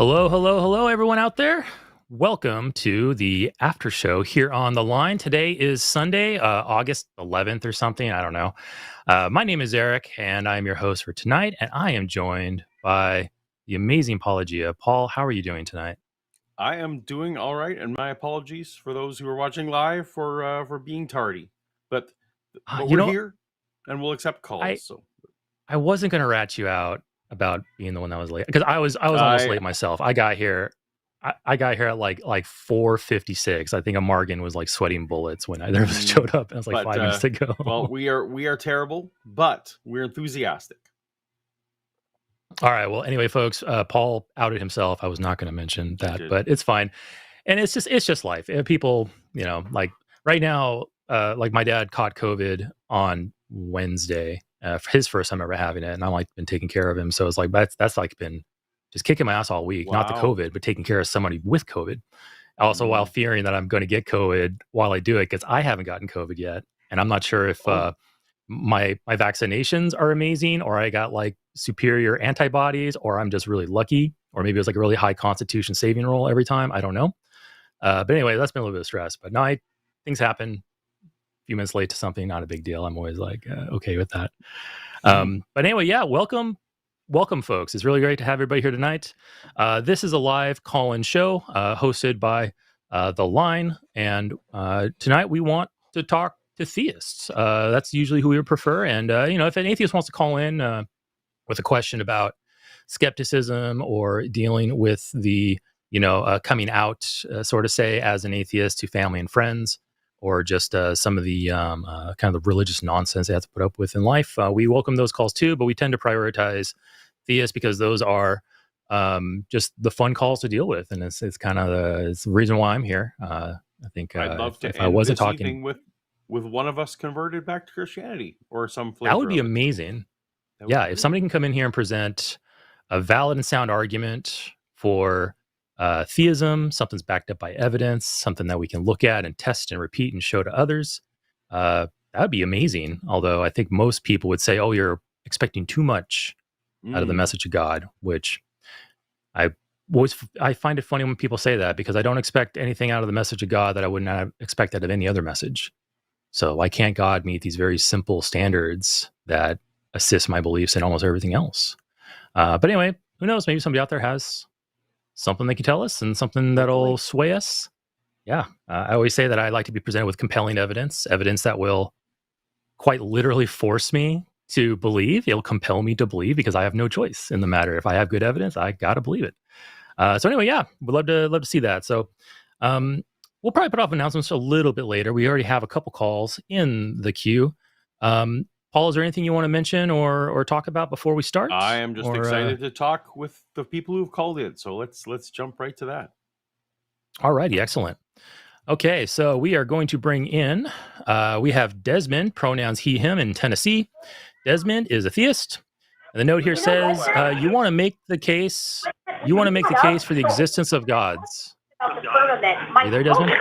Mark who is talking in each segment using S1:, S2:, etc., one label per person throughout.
S1: Hello, everyone out there. Welcome to the after show here on The Line. Today is Sunday, August 11th or something. I don't know. My name is Eric, and I'm your host for tonight, and I am joined by the amazing Paulogia. Paul, how are you doing tonight?
S2: I am doing all right, and my apologies for those who are watching live for being tardy. But we're here, and we'll accept calls.
S1: I wasn't going to rat you out about being the one that was late, because I was almost late myself. I got here at like 4:56. I think a Morgan was like sweating bullets when I showed up, and I was like 5 minutes to go.
S2: Well, we are terrible, but we're enthusiastic.
S1: All right. Well, anyway, folks, Paul outed himself. I was not going to mention that, but it's fine. And it's just life. People, like right now, like my dad caught COVID on Wednesday, his first time ever having it, and I'm like been taking care of him. So it's like that's like been just kicking my ass all week. Wow. Not the COVID, but taking care of somebody with COVID. Also, while fearing that I'm going to get COVID while I do it, because I haven't gotten COVID yet, and I'm not sure if my vaccinations are amazing, or I got like superior antibodies, or I'm just really lucky, or maybe it was like a really high constitution saving roll every time. I don't know. But anyway, that's been a little bit of stress. But no, things happen. A few minutes late to something, not a big deal. I'm always like okay with that. But anyway, yeah, welcome, folks. It's really great to have everybody here tonight. This is a live call-in show hosted by The Line, and tonight we want to talk to theists. That's usually who we would prefer. And if an atheist wants to call in with a question about skepticism or dealing with the coming out, sort of say, as an atheist to family and friends, or just some of the kind of the religious nonsense they have to put up with in life, we welcome those calls too. But we tend to prioritize theists because those are just the fun calls to deal with, and it's kind of it's the reason why I'm here. I think
S2: I'd love to
S1: if
S2: end
S1: I wasn't
S2: this
S1: talking
S2: evening with one of us converted back to Christianity or some flavor.
S1: That would be amazing. Yeah, if somebody can come in here and present a valid and sound argument for theism, something's backed up by evidence, something that we can look at and test and repeat and show to others, that would be amazing. Although I think most people would say, oh, you're expecting too much out of the message of God, which I find it funny when people say that, because I don't expect anything out of the message of God that I would not expect out of any other message. So why can't God meet these very simple standards that assist my beliefs in almost everything else? But anyway, who knows? Maybe somebody out there has something they can tell us and something that'll sway us. Yeah. I always say that I like to be presented with compelling evidence that will quite literally force me to believe. It'll compel me to believe, because I have no choice in the matter. If I have good evidence, I got to believe it. So anyway, yeah, we'd love to see that. So we'll probably put off announcements a little bit later. We already have a couple calls in the queue. Paul, is there anything you want to mention or talk about before we start?
S2: I am just excited to talk with the people who've called in. So let's jump right to that.
S1: All righty, excellent. Okay, so we are going to bring in, we have Desmond, pronouns he, him, in Tennessee. Desmond is a theist. And the note here says, you want to make the case for the existence of gods. Are you there, Desmond?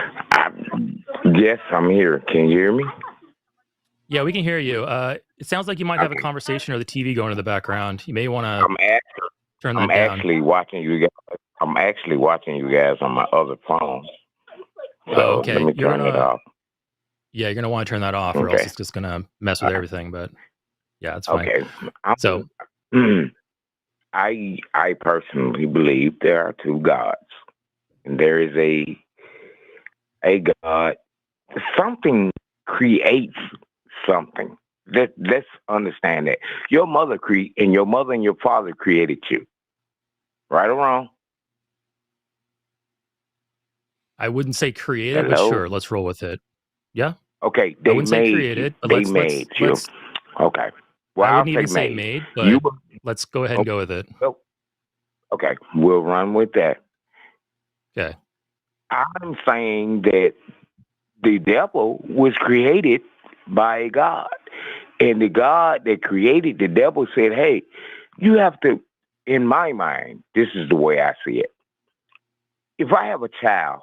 S3: Yes, I'm here. Can you hear me?
S1: Yeah, we can hear you. It sounds like you might have a conversation or the TV going in the background. You may want to turn that down.
S3: I'm actually watching you guys on my other phone. So
S1: okay.
S3: Let me turn it off.
S1: Yeah, you're going to want to turn that off, or else it's just going to mess with everything. But yeah, it's fine.
S3: Okay.
S1: So
S3: I personally believe there are two gods. And there is a God. Something creates something. Let's understand that. Your mother and your father created you. Right or wrong?
S1: I wouldn't say creative, but sure, let's roll with it. Yeah.
S3: Okay,
S1: I wouldn't say created, but let's
S3: okay. Well,
S1: I
S3: I'll
S1: wouldn't even say made, but let's go ahead and go with it.
S3: Okay, we'll run with that.
S1: Okay.
S3: I'm saying that the devil was created by a God. And the God that created the devil said, hey, you have to, in my mind, this is the way I see it. If I have a child,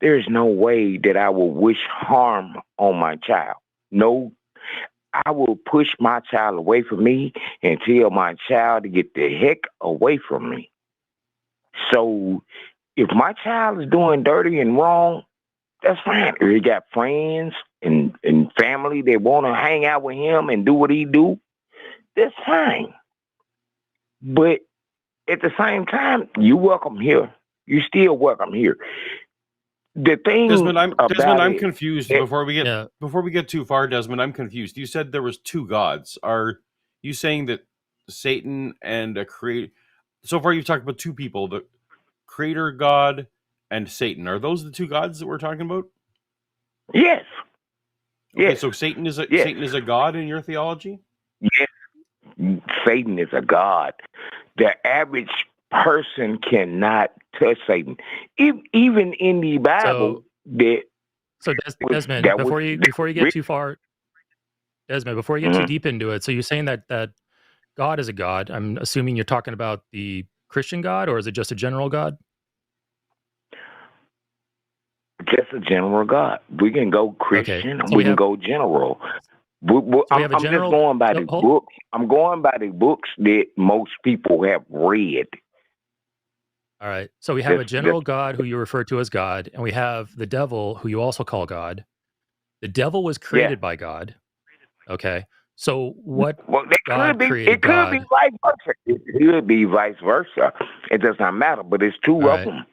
S3: there's no way that I will wish harm on my child. No, I will push my child away from me and tell my child to get the heck away from me. So if my child is doing dirty and wrong, that's fine. If he got friends and family that want to hang out with him and do what he do, that's fine. But at the same time, you welcome here. You still welcome here. The thing,
S2: Desmond, I'm confused. Before we get too far, Desmond, I'm confused. You said there was two gods. Are you saying that Satan and a creator? So far, you've talked about two people: the creator God and Satan. Are those the two gods that we're talking about?
S3: Yes.
S2: Okay,
S3: yes.
S2: So Satan is a god in your theology?
S3: Yes. Satan is a god. The average person cannot touch Satan. Even in the Bible,
S1: Desmond, before you get too far, Desmond, before you get too deep into it, so you're saying that God is a god. I'm assuming you're talking about the Christian God, or is it just a general God?
S3: Just a general God. We can go Christian. Okay. We can go general. I'm just going by the books. I'm going by the books that most people have read.
S1: All right. So we have a general God who you refer to as God, and we have the devil who you also call God. The devil was created by God. Okay. So what God created God?
S3: It could be vice versa. It could be vice versa. It does not matter, but it's two of them.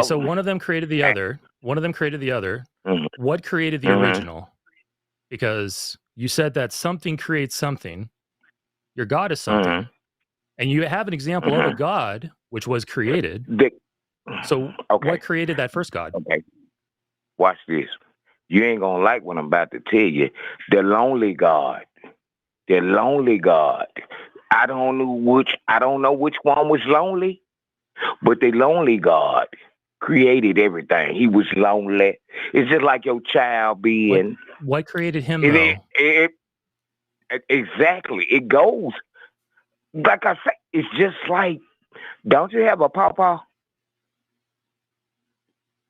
S1: So one of them created the other. One of them created the other. Mm-hmm. What created the original? Because you said that something creates something. Your God is something. And you have an example of a God which was created. What created that first God?
S3: Okay. Watch this. You ain't going to like what I'm about to tell you. The lonely God. The lonely God. I don't know which one was lonely, but the lonely God created everything. He was lonely. It's just like your child being.
S1: What created him, though?
S3: Exactly. It goes. Like I said, it's just like, don't you have a pawpaw?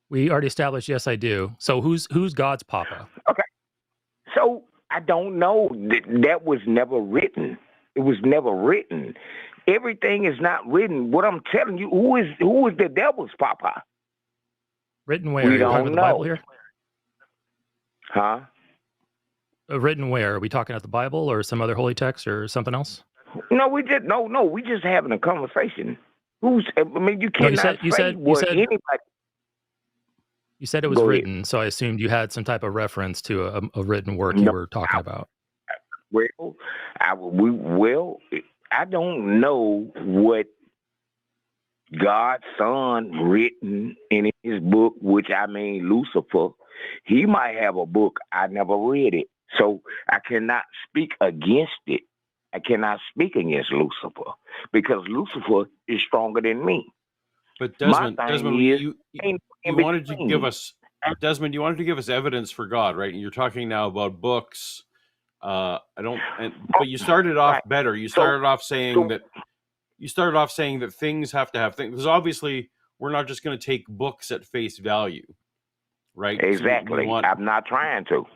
S1: We already established, yes, I do. So who's God's papa?
S3: Okay. So I don't know. That was never written. It was never written. Everything is not written. What I'm telling you, who is the devil's papa?
S1: Written where?
S3: We don't know.
S1: The Bible here?
S3: Huh?
S1: Written where? Are we talking about the Bible or some other holy text or something else?
S3: No, we just having a conversation. You cannot say what anybody.
S1: You said it was written, so I assumed you had some type of reference to a written work you were talking about.
S3: Well, I don't know what God's Son written in his book, which I mean Lucifer. He might have a book. I never read it, so I cannot speak against it. I cannot speak against Lucifer because Lucifer is stronger than me.
S2: But Desmond, you wanted to give us evidence for God, right? And you're talking now about books. But you started off better. You started off saying that things have to have things, because obviously we're not just going to take books at face value, right?
S3: Exactly. So I'm not trying to.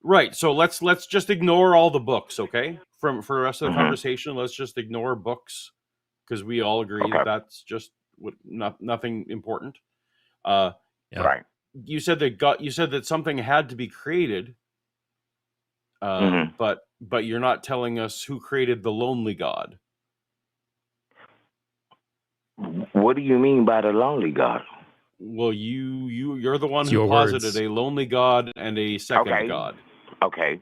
S2: Right. So let's just ignore all the books, okay? For the rest of the conversation, let's just ignore books because we all agree that's just nothing important.
S3: Right.
S2: You said that something had to be created, but you're not telling us who created the lonely God.
S3: What do you mean by the lonely God?
S2: Well, you're the one who posited a lonely God and a second God.
S3: Okay.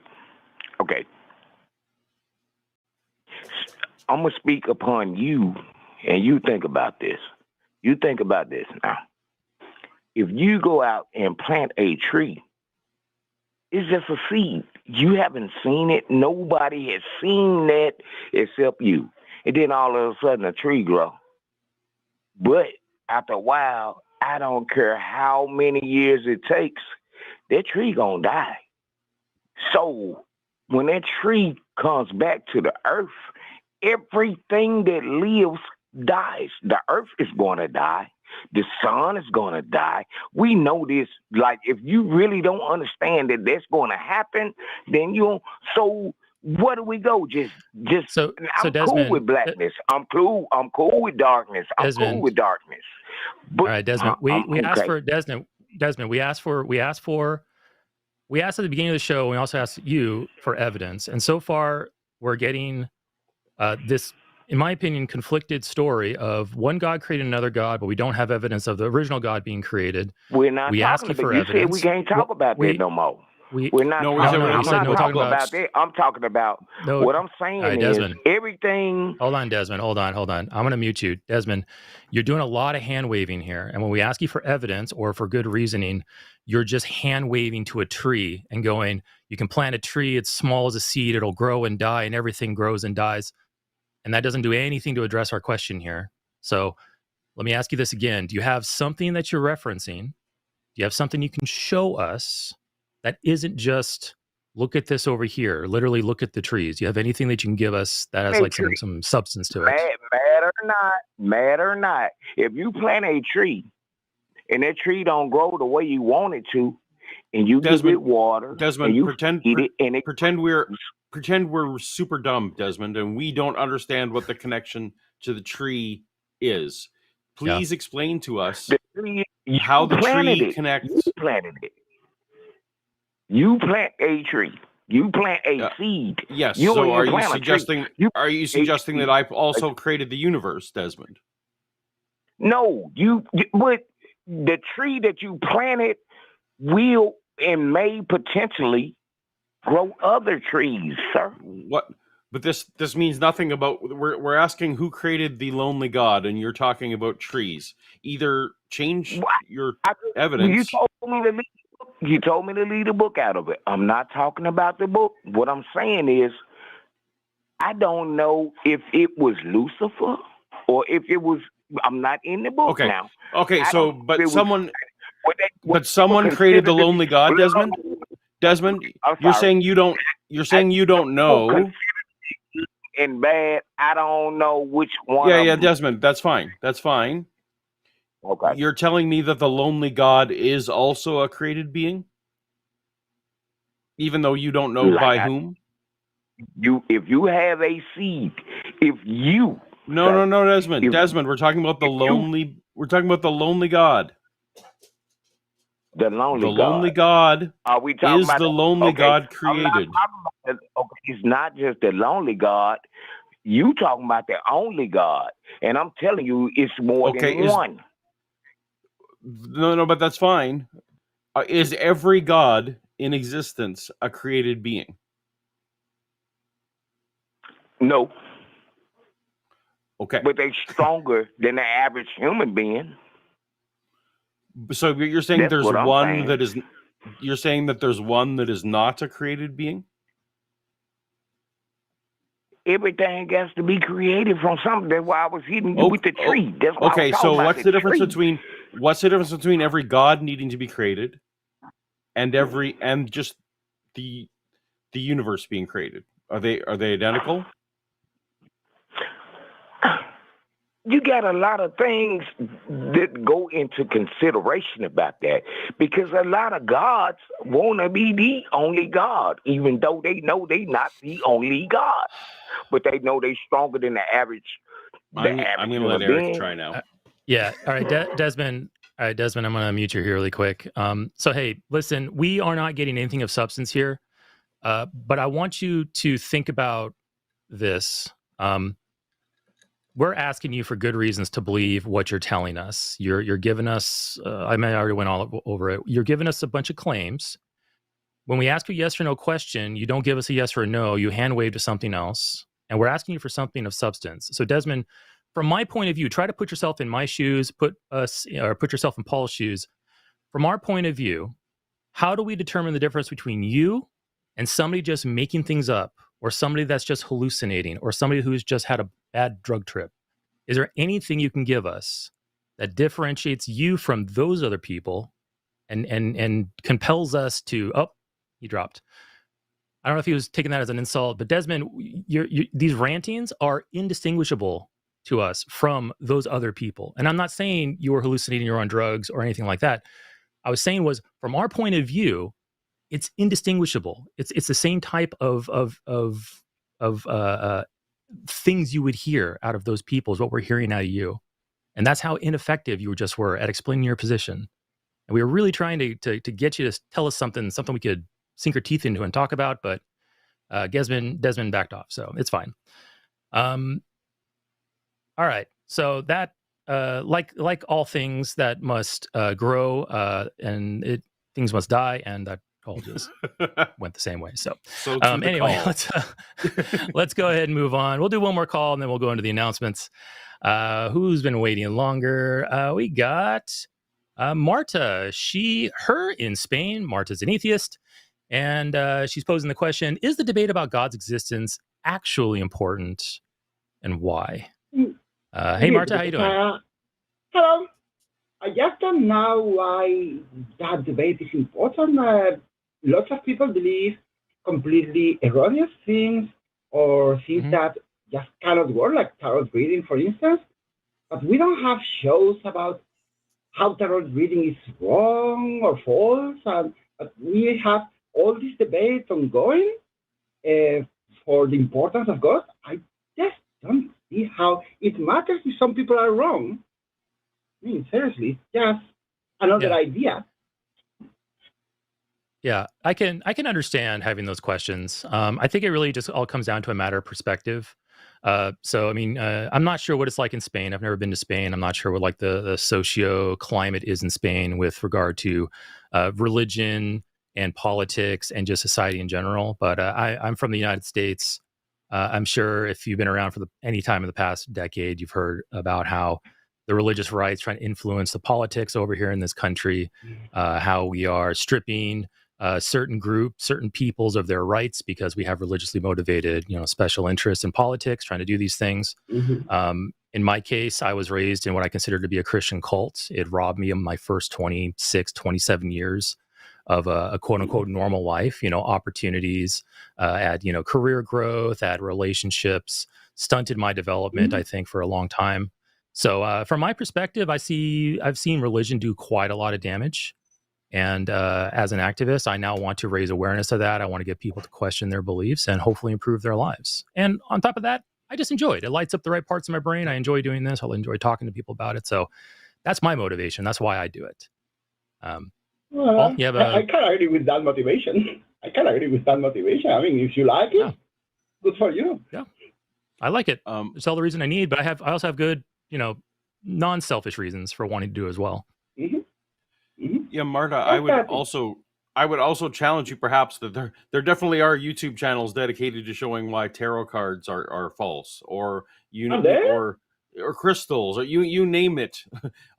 S3: I'm going to speak upon you, and you think about this. Now. If you go out and plant a tree, It's just a seed. You haven't seen it. Nobody has seen that except you. And then all of a sudden a tree grows. But after a while, I don't care how many years it takes, that tree gonna die. So when that tree comes back to the earth, everything that lives dies. The earth is going to die. The sun is going to die. We know this. Like, if you really don't understand that that's going to happen, then you. So where do we go?
S1: So
S3: I'm
S1: Desmond,
S3: cool with blackness. I'm cool with darkness. I'm
S1: Desmond,
S3: cool with darkness. But,
S1: all right, Desmond. We asked for Desmond. We asked at the beginning of the show. We also asked you for evidence, and so far we're getting this, in my opinion, conflicted story of one God created another God, but we don't have evidence of the original God being created.
S3: We're not
S1: we
S3: talking about you said we can't talk about that no more. We're not talking about that. I'm talking about what I'm saying is
S1: Desmond,
S3: everything.
S1: Hold on, Desmond. Hold on. I'm going to mute you. Desmond, you're doing a lot of hand waving here. And when we ask you for evidence or for good reasoning, you're just hand waving to a tree and going, you can plant a tree, it's small as a seed, it'll grow and die, and everything grows and dies. And that doesn't do anything to address our question here. So let me ask you this again. Do you have something that you're referencing? Do you have something you can show us that isn't just look at this over here, literally look at the trees? Do you have anything that you can give us that has like some substance to it?
S3: Mad or not, if you plant a tree and that tree don't grow the way you want it to, and you give it water,
S2: Desmond,
S3: and you
S2: pretend we're super dumb, Desmond, and we don't understand what the connection to the tree is. Please explain to us how the tree connects.
S3: You planted it. You plant a tree. You plant a seed.
S2: Yes. So are you suggesting that I've also created the universe, Desmond?
S3: No, but the tree that you planted will and may potentially grow other trees, sir.
S2: What? But this means nothing about. We're asking who created the lonely God, and you're talking about trees. Either change your evidence.
S3: You told me to leave the book out of it. I'm not talking about the book. What I'm saying is, I don't know if it was Lucifer or if it was. I'm not in the book now.
S2: Okay. So, someone created the lonely God, Desmond. Desmond, you're saying you don't. You're saying you don't know.
S3: And bad. I don't know which one.
S2: Yeah, Desmond. That's fine.
S3: Okay.
S2: You're telling me that the lonely God is also a created being, even though you don't know by whom.
S3: If you have a seed,
S2: No, Desmond. Desmond, we're talking about the lonely. We're talking about the lonely God.
S3: The lonely
S2: God.
S3: Are we talking about
S2: the lonely God created?
S3: It's not just the lonely God. You talking about the only God, and I'm telling you, it's more than one.
S2: No, but that's fine. Is every God in existence a created being?
S3: No.
S2: Okay.
S3: But they're stronger than the average human being.
S2: So you're saying there's one that is. You're saying that there's one that is not a created being?
S3: Everything has to be created from something. That's why I was hitting you with the tree. That's why
S2: okay, so what's the difference between every God needing to be created and just the universe being created? Are they identical?
S3: You got a lot of things that go into consideration about that, because a lot of gods want to be the only God, even though they know they're not the only God, but they know they're stronger than the average.
S2: I'm going to let Eric try now.
S1: Yeah. All right, Desmond. All right, Desmond, I'm going to mute you here really quick. So, hey, listen, we are not getting anything of substance here, but I want you to think about this. We're asking you for good reasons to believe what you're telling us. You're giving us, I already went all over it. You're giving us a bunch of claims. When we ask you a yes or no question, you don't give us a yes or a no. You hand wave to something else. And we're asking you for something of substance. So Desmond, from my point of view, try to put yourself in my shoes, put yourself in Paul's shoes. From our point of view, how do we determine the difference between you and somebody just making things up, or somebody that's just hallucinating, or somebody who's just had a bad drug trip? Is there anything you can give us that differentiates you from those other people and compels us to, oh, he dropped. I don't know if he was taking that as an insult, but Desmond, these rantings are indistinguishable to us from those other people. And I'm not saying you were hallucinating, you're on drugs or anything like that. I was saying was, from our point of view, it's indistinguishable. It's the same type of things you would hear out of those people is what we're hearing out of you. And that's how ineffective you just were at explaining your position. And we were really trying to get you to tell us something we could sink our teeth into and talk about, but Desmond backed off, so it's fine. All right, so that like all things that must grow, and things must die, and that call just went the same way. So anyway, let's go ahead and move on. We'll do one more call, and then we'll go into the announcements. Who's been waiting longer? We got Marta. Her in Spain. Marta's an atheist. And she's posing the question, is the debate about God's existence actually important, and why? Hey, Marta, how you doing?
S4: Hello. I just don't know why that debate is important. Lots of people believe completely erroneous things or things that just cannot work, like tarot reading, for instance. But we don't have shows about how tarot reading is wrong or false. But we have all this debate ongoing for the importance of God. I just don't see how it matters if some people are wrong. I mean, seriously, just another idea.
S1: Yeah, I can understand having those questions. I think it really just all comes down to a matter of perspective. So, I mean, I'm not sure what it's like in Spain. I've never been to Spain. I'm not sure what like the socio climate is in Spain with regard to religion and politics and just society in general. But I'm from the United States. I'm sure if you've been around for any time in the past decade, you've heard about how the religious right's trying to influence the politics over here in this country, how we are stripping certain groups, certain peoples of their rights because we have religiously motivated, special interests in politics trying to do these things. In my case, I was raised in what I consider to be a Christian cult. It robbed me of my first 26, 27 years of a quote unquote normal life, opportunities, at, career growth, at relationships, stunted my development, I think, for a long time. So from my perspective, I've seen religion do quite a lot of damage. And as an activist, I now want to raise awareness of that. I want to get people to question their beliefs and hopefully improve their lives. And on top of that, I just enjoy it. It lights up the right parts of my brain. I enjoy doing this. I'll enjoy talking to people about it. So that's my motivation. That's why I do it.
S4: Paul, you have I can't agree with that motivation. I mean, if you like it, good for you.
S1: Yeah, I like it. It's all the reason I need, but I also have good, non-selfish reasons for wanting to do it as well.
S2: Yeah, Marta, I would also challenge you perhaps that there definitely are YouTube channels dedicated to showing why tarot cards are false or or crystals, or you name it.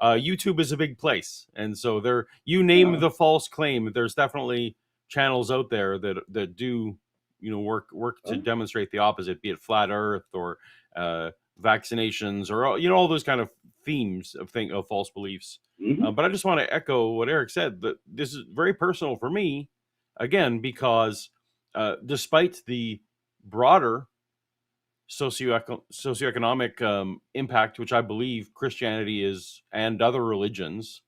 S2: YouTube is a big place, and so you name the false claim. There's definitely channels out there that do work to demonstrate the opposite, be it flat Earth or vaccinations or all those kind of themes of false beliefs. But I just want to echo what Eric said, that this is very personal for me, again, because despite the broader socioeconomic impact, which I believe Christianity is and other religions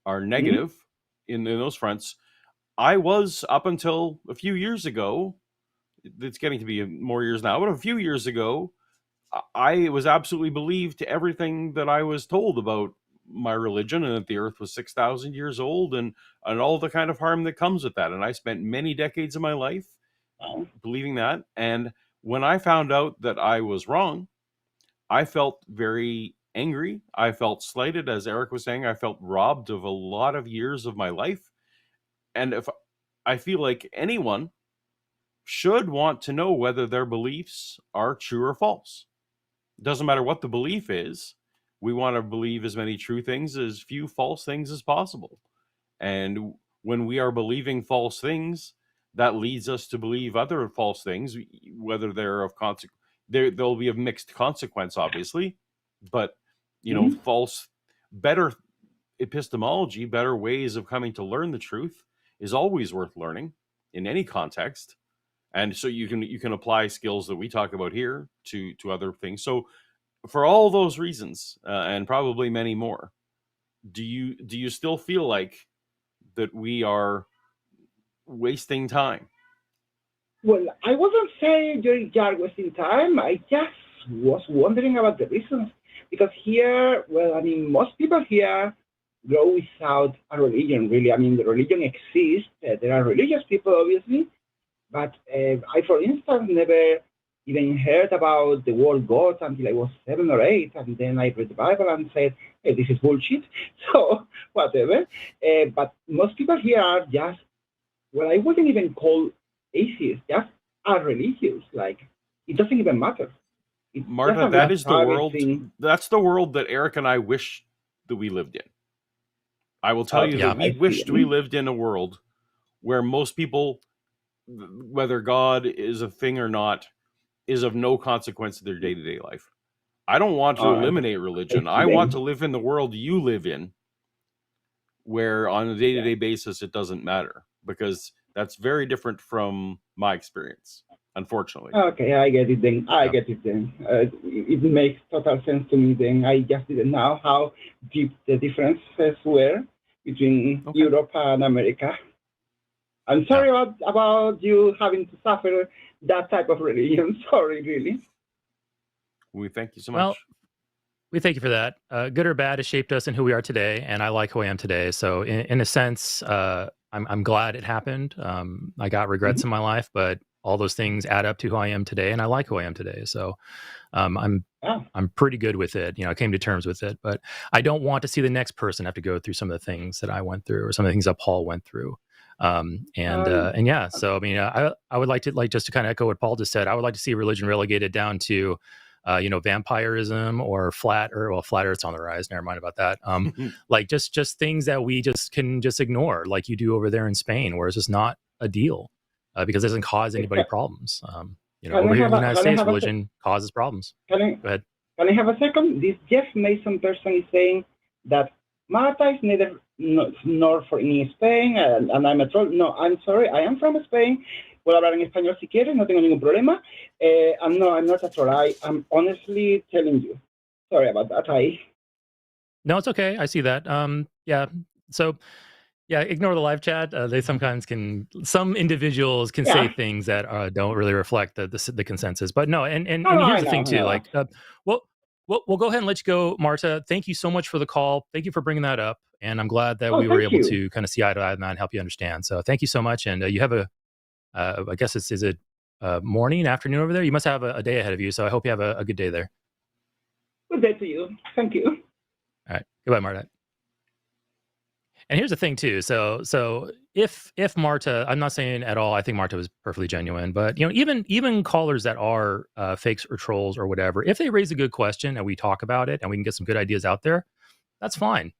S2: are negative in those fronts, I was, up until a few years ago, it's getting to be more years now, but a few years ago, I was absolutely believed to everything that I was told about my religion, and that the earth was 6,000 years old and all the kind of harm that comes with that. And I spent many decades of my life believing that. And when I found out that I was wrong, I felt very angry. I felt slighted, as Eric was saying. I felt robbed of a lot of years of my life. And if I feel like anyone should want to know whether their beliefs are true or false. It doesn't matter what the belief is. We want to believe as many true things as few false things as possible. And when we are believing false things, that leads us to believe other false things, whether they're of they'll be of mixed consequence, obviously, but false, better epistemology, better ways of coming to learn the truth is always worth learning in any context. And so you can apply skills that we talk about here to other things. So for all those reasons, and probably many more, do you still feel like that we are wasting time?
S4: Well, I wasn't saying you are wasting time. I just was wondering about the reasons. Because here, well, I mean, most people here grow without a religion, really. I mean, the religion exists. There are religious people, obviously. But I, for instance, never even heard about the word God until I was 7 or 8. And then I read the Bible and said, hey, this is bullshit. So, whatever. But most people here are just, well, I wouldn't even call atheists, just are religious. Like, it doesn't even matter.
S2: Marta, that is the world. That's the world that Eric and I wish that we lived in. I will tell you that we wished we lived in a world where most people, whether God is a thing or not, is of no consequence to their day-to-day life. I don't want to eliminate religion. I want to live in the world you live in, where on a day-to-day basis it doesn't matter, because that's very different from my experience, unfortunately.
S4: Okay, I get it then. It makes total sense to me then. I just didn't know how deep the differences were between Europe and America. I'm sorry about you having to suffer that type of religion. Sorry, really.
S2: We thank you so much.
S1: Well, we thank you for that. Good or bad has shaped us in who we are today, and I like who I am today. So in a sense, I'm glad it happened. I got regrets in my life, but all those things add up to who I am today, and I like who I am today. So I'm pretty good with it. I came to terms with it, but I don't want to see the next person have to go through some of the things that I went through, or some of the things that Paul went through. So I mean, I would like to, just to kind of echo what Paul just said, I would like to see religion relegated down to vampirism or flat Earth's on the rise. Never mind about that. Like just things that we just can just ignore, like you do over there in Spain, where it's just not a deal because it doesn't cause anybody problems. Over here in the United States, religion causes problems. Go ahead.
S4: Can I have a second? This Jeff Mason person is saying that Marta is neither nor for in Spain, and I'm a troll. No, I'm sorry, I am from Spain. Puedo hablar en español si quieres, no tengo ningún problema. And no, I'm not a troll. I'm honestly telling you. Sorry about that.
S1: No, it's okay. I see that. So, ignore the live chat. They sometimes some individuals can say things that don't really reflect the consensus. But no, and here's the thing too. We'll go ahead and let you go, Marta. Thank you so much for the call. Thank you for bringing that up. And I'm glad that we were able to kind of see eye to eye on that and help you understand. So thank you so much. And you have I guess is it morning, afternoon over there? You must have a day ahead of you. So I hope you have a good day there.
S4: Good day to you. Thank you.
S1: All right. Goodbye, Marta. And here's the thing too. So if Marta, I'm not saying at all, I think Marta was perfectly genuine, but even callers that are fakes or trolls or whatever, if they raise a good question and we talk about it and we can get some good ideas out there, that's fine.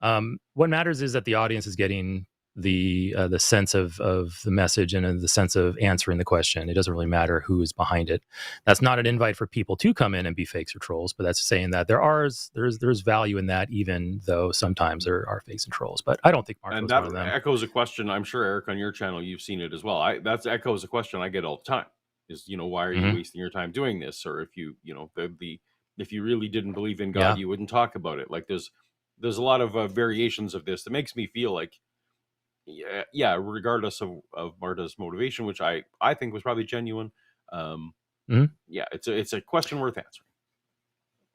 S1: What matters is that the audience is getting the sense of the message and the sense of answering the question. It doesn't really matter who is behind it. That's not an invite for people to come in and be fakes or trolls, but that's saying that there's value in that, even though sometimes there are fakes and trolls. But I don't think Marta was one of them.
S2: Echoes a question. I'm sure, Eric, on your channel, you've seen it as well. That echoes a question I get all the time. Is why are you wasting your time doing this? Or if you if you really didn't believe in God, you wouldn't talk about it. Like there's a lot of variations of this that makes me feel like. Regardless of Marta's motivation, which I think was probably genuine, it's a question worth answering.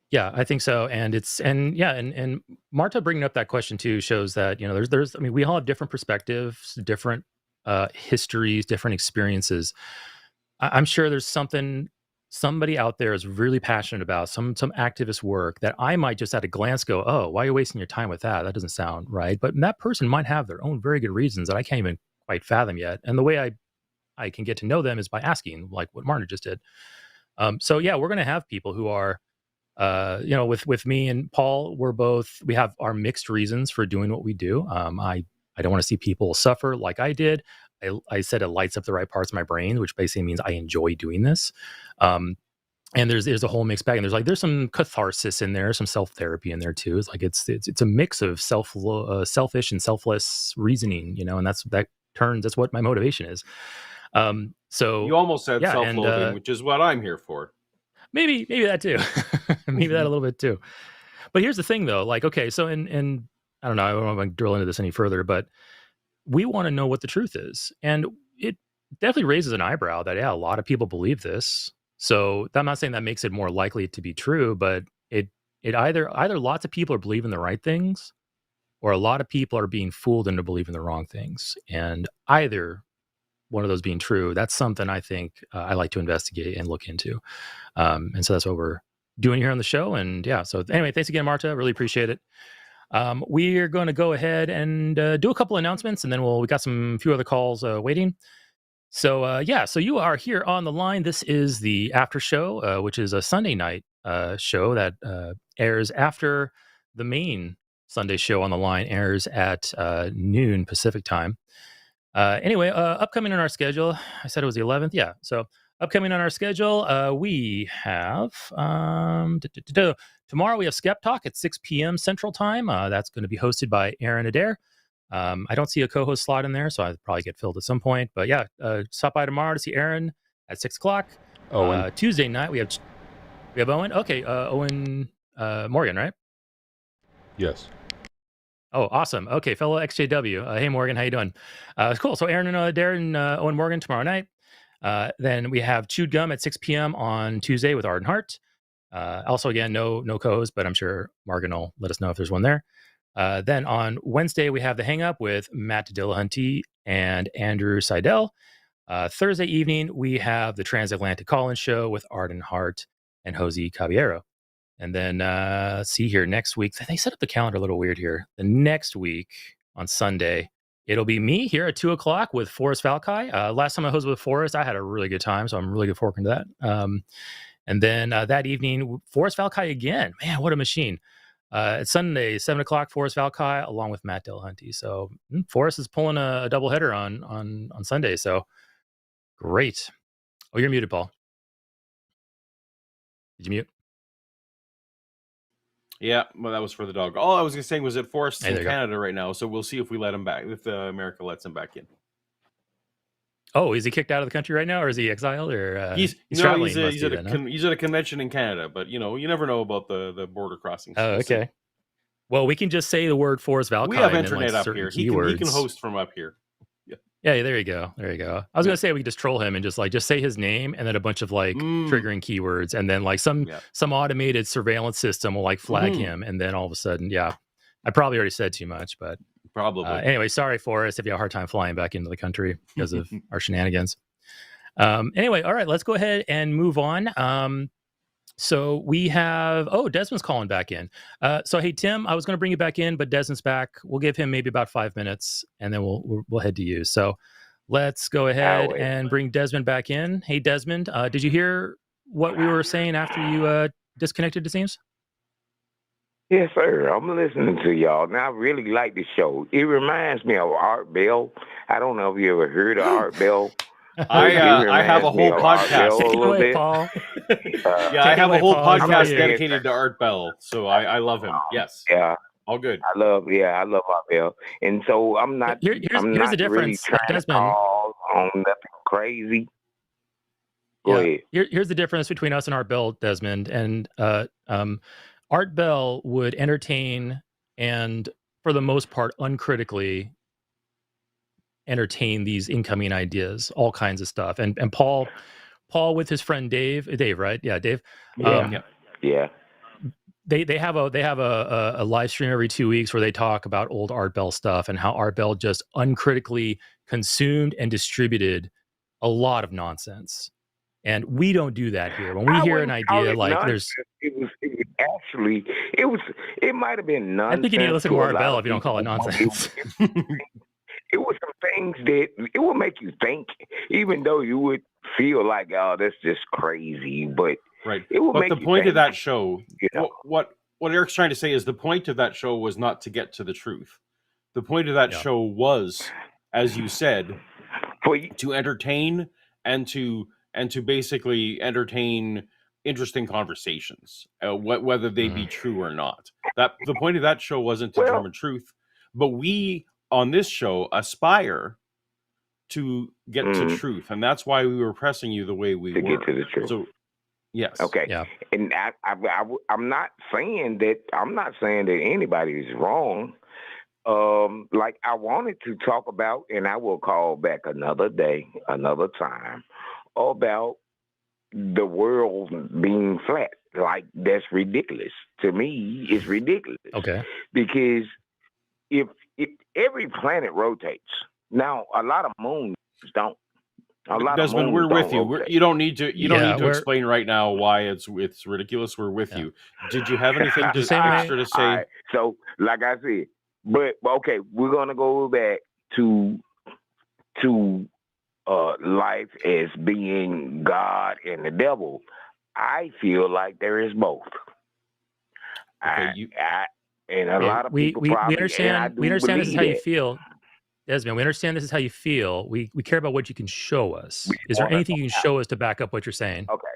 S1: Yeah, I think so, and Marta bringing up that question too shows that there's I mean, we all have different perspectives, different histories, different experiences. I'm sure there's somebody out there is really passionate about some activist work that I might just at a glance go, oh, why are you wasting your time with that? That doesn't sound right. But that person might have their own very good reasons that I can't even quite fathom yet. And the way I can get to know them is by asking, like what Marta just did. We're going to have people who are, with me and Paul, we have our mixed reasons for doing what we do. I I don't want to see people suffer like I did. I said it lights up the right parts of my brain, which basically means I enjoy doing this. And there's a whole mixed bag, and there's some catharsis in there, some self therapy in there too. It's like it's a mix of selfish and selfless reasoning, and that's what my motivation is. So
S2: you almost said self-loathing, which is what I'm here for.
S1: Maybe that too, maybe that a little bit too. But here's the thing, though. Like, okay, so and I don't know, I don't want to drill into this any further, but we want to know what the truth is, and it definitely raises an eyebrow that a lot of people believe this. So I'm not saying that makes it more likely to be true, but it either lots of people are believing the right things, or a lot of people are being fooled into believing the wrong things. And either one of those being true, that's something I think I like to investigate and look into. And so that's what we're doing here on the show. And yeah, so anyway, thanks again, Marta. Really appreciate it. We are going to go ahead and do a couple announcements, and then we got some few other calls waiting. So so you are here on the line. This is the after show, which is a Sunday night show that airs after the main Sunday show on the line airs at noon Pacific time. Anyway, upcoming on our schedule, I said it was the 11th. Yeah, so upcoming on our schedule, we have tomorrow we have Skeptalk at 6 p.m. Central Time. That's going to be hosted by Aron Adair. I don't see a co-host slot in there, so I'll probably get filled at some point. But yeah, stop by tomorrow to see Aron at 6 o'clock. Tuesday night we have Owen. Okay, Owen Morgan, right?
S5: Yes.
S1: Oh, awesome. Okay, fellow XJW. Hey, Morgan, how you doing? Cool. So Aron and Adair and Owen Morgan tomorrow night. Then we have Chewed Gum at 6 p.m. on Tuesday with Arden Hart. Also, again, no co-host, but I'm sure Morgan will let us know if there's one there. Then on Wednesday, we have The Hang Up with Matt Dillahunty and Andrew Seidel. Thursday evening, we have the Transatlantic Call-In Show with Arden Hart and Jose Caballero. And then see here next week, they set up the calendar a little weird here. The next week on Sunday, it'll be me here at 2 o'clock with Forrest Valkai. Last time I hosted with Forrest, I had a really good time, so I'm really looking forward to that. And then that evening, Forrest Valkai again. Man, what a machine. It's Sunday, 7 o'clock, Forrest Valkai, along with Matt Dillahunty. So Forrest is pulling a doubleheader on Sunday. So great. Oh, you're muted, Paul. Did you mute?
S2: Yeah, well, that was for the dog. All I was going to say was that Forrest's in Canada right now, so we'll see if we let him back, if America lets him back in.
S1: Oh, is he kicked out of the country right now, or is he exiled, or
S2: he's traveling? He's at a convention in Canada, but you never know about the border crossings.
S1: Oh, okay. Well, we can just say the word Forrest Valkai.
S2: We have internet up here. He can host from up here.
S1: Yeah, there you go. I was gonna say we could just troll him and just say his name and then a bunch of triggering keywords, and then some automated surveillance system will flag him, and then all of a sudden, I probably already said too much, but
S2: probably.
S1: Anyway, sorry, Forrest, if you have a hard time flying back into the country because of our shenanigans. Anyway, all right, let's go ahead and move on. So we have, Desmond's calling back in. So hey, Tim, I was going to bring you back in, but Desmond's back. We'll give him maybe about 5 minutes, and then we'll head to you. So let's go ahead and bring Desmond back in. Hey, Desmond, did you hear what we were saying after you disconnected, it seems?
S3: Yes, sir. I'm listening to y'all. Now, I really like the show. It reminds me of Art Bell. I don't know if you ever heard of Art Bell.
S2: I have a whole podcast.
S1: Take it away, Paul.
S2: I have a whole podcast dedicated to Art Bell, so I love him. Yes.
S3: Yeah.
S2: All good.
S3: I love Art Bell, and so I'm not.
S1: Here's the difference,
S3: really trying
S1: Desmond.
S3: to call on nothing crazy. Go ahead.
S1: Here's the difference between us and Art Bell, Desmond, and Art Bell would entertain and, for the most part, uncritically entertain these incoming ideas, all kinds of stuff. And Paul with his friend Dave, right? Yeah, Dave.
S3: Yeah.
S1: They have a live stream every 2 weeks where they talk about old Art Bell stuff and how Art Bell just uncritically consumed and distributed a lot of nonsense. And we don't do that here. When we hear an idea
S3: nonsense. It might have been nonsense.
S1: I think you need to listen to Art Bell if you don't call it nonsense.
S3: It was some things that it would make you think, even though you would feel like, oh, that's just crazy. But
S2: right.
S3: It would make
S2: the
S3: you
S2: point
S3: think,
S2: of that show, what Eric's trying to say is the point of that show was not to get to the truth. The point of that show was, as you said, to entertain and to basically entertain interesting conversations, whether they be true or not. That the point of that show wasn't to determine truth, but we on this show aspire to get to truth, and that's why we were pressing you the way we were.
S3: Get to the truth.
S2: So, yes,
S3: okay, and I'm not saying that anybody is wrong. Like I wanted to talk about, and I will call back another day, another time, about the world being flat. Like that's ridiculous. To me, it's ridiculous.
S1: Okay.
S3: Because if every planet rotates, now a lot of moons don't.
S2: Desmond, we're with you. You don't need to. You don't need to explain right now why it's ridiculous. We're with you. Did you have anything extra to say?
S3: Right. So, like I said, but okay, we're gonna go back to life as being God and the devil. I feel like there is both.
S2: Okay,
S3: and a lot of people probably,
S1: we understand this is how you feel. Desmond, we understand this is how you feel. We care about what you can show us. Is there anything you can show us to back up what you're saying?
S3: Okay.